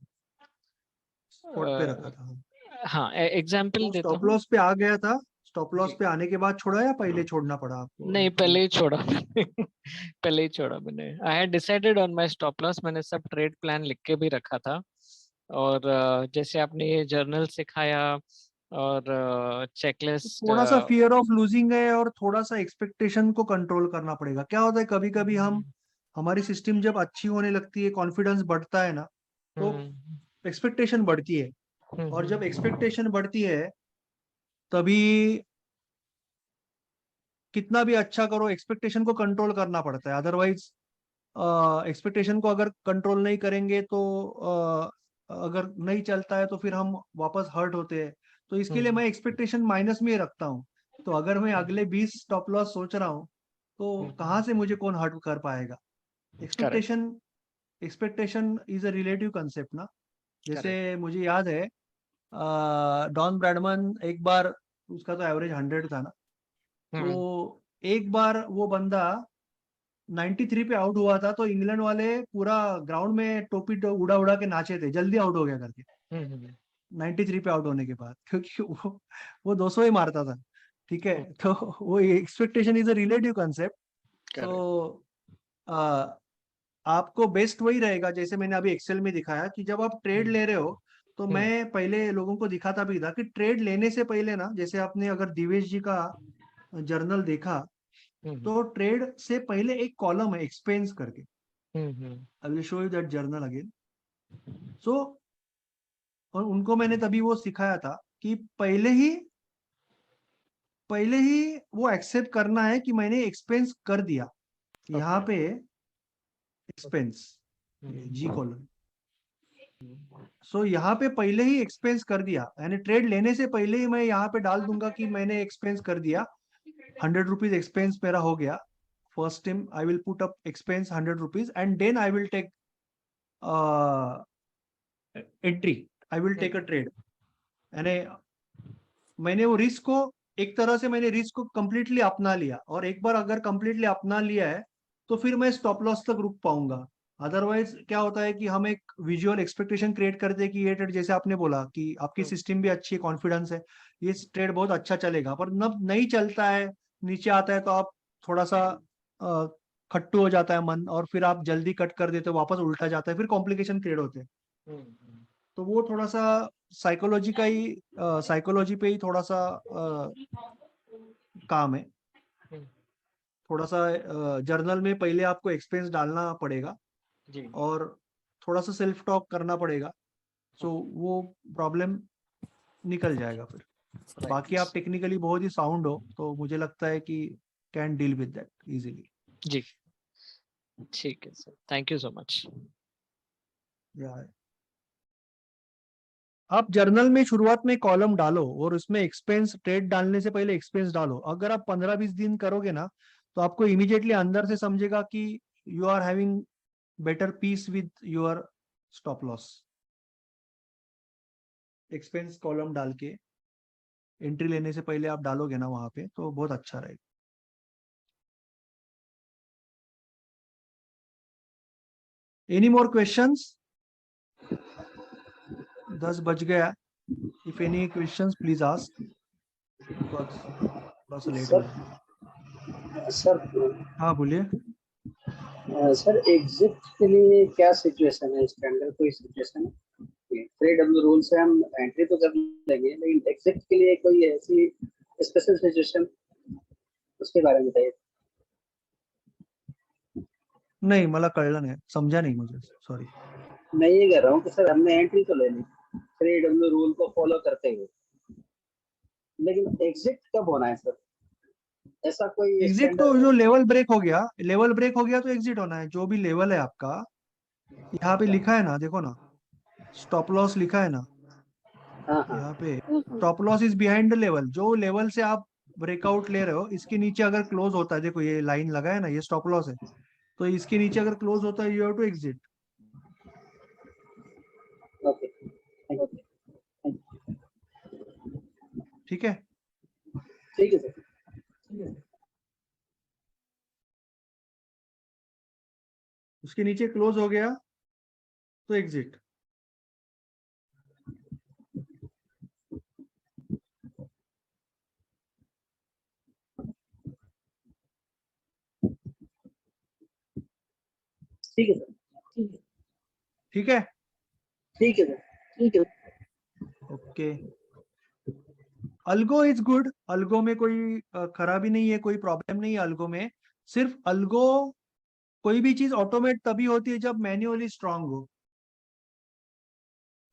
Spot पे रखा था। हाँ, एग्जाम्पल तो देता स्टॉप हूँ। लॉस पे आ गया था, स्टॉप लॉस जी, पे आने के बाद छोड़ा या पहले छोड़ना पड़ा आपको? नहीं, पहले ही छोड़ा पहले ही छोड़ा मैंने। I had decided on my stop loss, मैंने सब ट्रेड प्लान लिख के भी रखा था। और जैसे आपने ये जर्नल सिखाया, और चेकलिस्ट थोड़ा सा फियर ऑफ लूजिंग है और थोड़ा सा एक्सपेक्टेशन को कंट्रोल करना पड़ेगा। क्या होता है कभी कभी हम हमारी सिस्टम जब अच्छी होने लगती है, कॉन्फिडेंस बढ़ता है ना, तो एक्सपेक्टेशन बढ़ती है, और जब एक्सपेक्टेशन बढ़ती है तभी कितना भी अच्छा करो एक्सपेक्टेशन को कंट्रोल करना पड़ता है। अदरवाइज एक्सपेक्टेशन को अगर कंट्रोल नहीं करेंगे तो अगर नहीं चलता है तो फिर हम वापस हर्ट होते हैं। तो इसके लिए मैं एक्सपेक्टेशन माइनस में ही रखता हूँ। तो अगर मैं अगले 20 स्टॉप लॉस सोच रहा हूँ तो कहाँ से मुझे कौन हर्ट कर पाएगा। Expectation expectation is a relative concept ना। जैसे मुझे याद है डॉन ब्रैडमन एक बार, उसका तो एवरेज 100 था ना, तो एक बार वो बंदा 93 पे आउट हुआ था, तो इंग्लैंड वाले पूरा ग्राउंड में टोपी उड़ा उड़ा के नाचे थे, जल्दी आउट हो गया करके 93 पे आउट होने के बाद, क्योंकि वो 200 ही मारता था। ठीक है, तो वो expectation is a relative concept. तो आपको बेस्ट वही रहेगा, जैसे मैंने अभी एक्सेल में दिखाया कि जब आप ट्रेड ले रहे हो, तो मैं पहले लोगों को दिखाता भी था कि ट्रेड लेने से पहले ना, जैसे आपने अगर दिवेश जी का जर्नल देखा, तो ट्रेड से पहले एक कॉलम है एक्सपेंस करके। I will show you that journal again. So और उनको मैंने तभी वो सिखाया था कि पहले ही वो एक्सेप्ट करना है कि मैंने एक्सपेंस कर दिया। यहाँ पे एक्सपेंस जी कॉलम। सो यहाँ पे पहले ही एक्सपेंस कर दिया, यानी ट्रेड लेने से पहले ही मैं यहाँ पे डाल दूंगा कि मैंने एक्सपेंस कर दिया। 100 रुपीज एक्सपेंस मेरा हो गया। First time I will put up expense 100 rupees and then I will take entry, I will take a trade. यानी मैंने वो रिस्क को एक तरह से मैंने रिस्क को कंप्लीटली अपना लिया, और एक बार अगर कंप्लीटली अपना लिया है तो फिर मैं स्टॉप लॉस तक रुक पाऊंगा। अदरवाइज क्या होता है कि हम एक विजुअल एक्सपेक्टेशन क्रिएट करते हैं कि ये ट्रेड, जैसे आपने बोला कि आपकी सिस्टम भी अच्छी है, कॉन्फिडेंस है, ये ट्रेड बहुत अच्छा चलेगा, पर जब नहीं चलता है, नीचे आता है, तो आप थोड़ा सा खट्टू हो जाता है मन, और फिर आप जल्दी कट कर देते हो, वापस उल्टा जाता है, फिर कॉम्प्लिकेशन क्रिएट होते हैं। तो वो थोड़ा सा साइकोलॉजी का ही साइकोलॉजी पे ही थोड़ा सा काम है। थोड़ा सा जर्नल में पहले आपको एक्सपेंस डालना पड़ेगा और थोड़ा सा सेल्फ टॉक करना पड़ेगा, सो वो प्रॉब्लम निकल जाएगा फिर। बाकी आप टेक्निकली बहुत ही साउंड हो, तो मुझे लगता है कि can deal with that easily. जी ठीक है sir, thank you so much. आप जर्नल में शुरुआत में कॉलम डालो और उसमें एक्सपेंस, ट्रेड डालने से पहले एक्सपेंस डालो। अगर आप 15-20 दिन करोगे ना, तो आपको इमीडिएटली अंदर से समझेगा कि you are having better peace with your stop loss. Expense column डाल के एंट्री लेने से पहले आप डालोगे ना वहां पे, तो बहुत अच्छा रहेगा। Any more questions? 10 बज गया। If any questions please ask, because थोड़ा सा लेट हो गया। सर हाँ बोलिए। सर एग्जिट के लिए क्या सिचुएशन है, इसके अंदर कोई सिचुएशन है? 3W रूल से हम एंट्री तो कर लेंगे, लेकिन एग्जिट के लिए कोई ऐसी स्पेशल सिचुएशन, उसके बारे में बताइए। नहीं, मला कळलं नाही, समझा नहीं मुझे, सॉरी। मैं ये कह रहा हूँ कि सर हमने एंट्री तो ले ली 3W रूल को फॉलो करते हुए, लेकिन एग्जिट कब होना है सर? ऐसा कोई एग्जिट तो जो लेवल ब्रेक हो गया, लेवल ब्रेक हो गया तो एग्जिट होना है। जो भी लेवल है आपका, यहाँ पे लिखा है ना, देखो ना, स्टॉप लॉस लिखा है ना, यहाँ पे stop loss is behind the level. जो लेवल से आप ब्रेकआउट ले रहे हो, इसके नीचे अगर क्लोज होता है, देखो ये लाइन लगा है ना, ये स्टॉप लॉस है, तो इसके नीचे अगर क्लोज होता है, you have to exit. Okay, ठीक है, ठीक है सर। उसके नीचे क्लोज हो गया तो एग्जिट। ठीक है सर। ठीक है, ठीक है सर। ठीक है। Okay. Algo is good, algo में कोई खराबी नहीं है, कोई प्रॉब्लम नहीं है अल्गो में। सिर्फ अल्गो, कोई भी चीज ऑटोमेट तभी होती है जब मैन्युअली स्ट्रांग हो।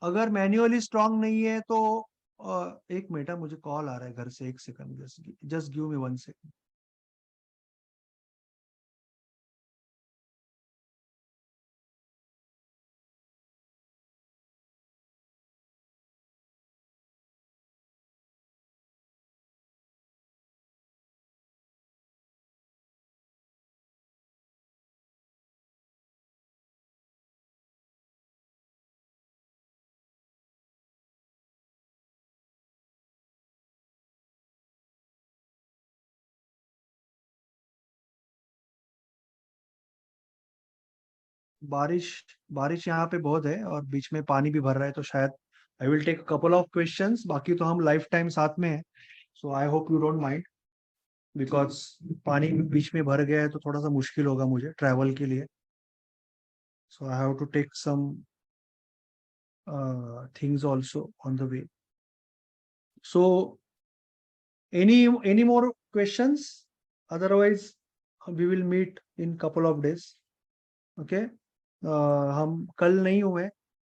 अगर मैन्युअली स्ट्रांग नहीं है तो एक मिनट, मुझे कॉल आ रहा है घर से, एक second, just give me 1 second. बारिश बारिश यहाँ पे बहुत है और बीच में पानी भी भर रहा है, तो शायद I will take couple of questions, बाकी तो हम लाइफ टाइम साथ में है। So I hope you don't mind, because पानी बीच में भर गया है तो थोड़ा सा मुश्किल होगा मुझे ट्रैवल के लिए। So I have to take some things also on the way. So any more questions? Otherwise we will meet in couple of days. Okay. हम कल नहीं हुए,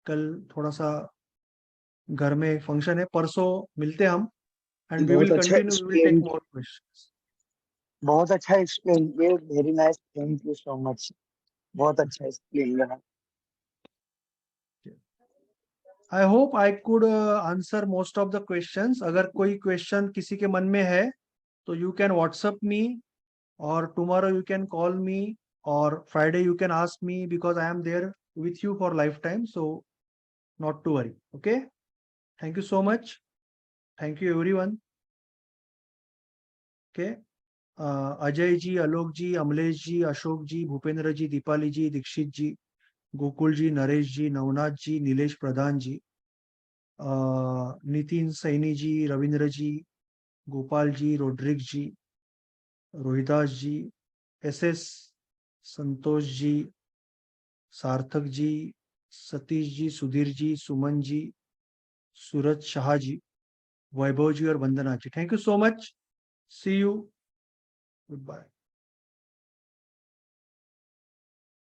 कल थोड़ा सा घर में फंक्शन है, परसों मिलते हम and we will continue, we will take more questions. बहुत अच्छा एक्सप्लेन किए, very nice, thank you so much, बहुत अच्छा एक्सप्लेन करा। I hope I could answer most of the questions. अगर कोई क्वेश्चन किसी के मन में है तो यू कैन व्हाट्सअप मी, और tomorrow you can call me, और Friday you can ask me, because I am there with you for lifetime, so not to worry. Okay, thank you so much, thank you everyone. Okay, Ajay ji, Alok ji, Amlesh ji, Ashok ji, Bhupendra ji, Deepali ji, Dixit ji, Gokul ji, Naresh ji, Navnath ji, Nilesh Pradhan ji, Nitin Saini ji, Ravindra ji, Gopal ji, Roderick ji, Rohidas ji, SS Santosh ji, Sarthak ji, Satish ji, Sudhir ji, Suman ji, सूरज शाह जी, वैभव जी और Vandana ji, thank you so much, see you, good bye.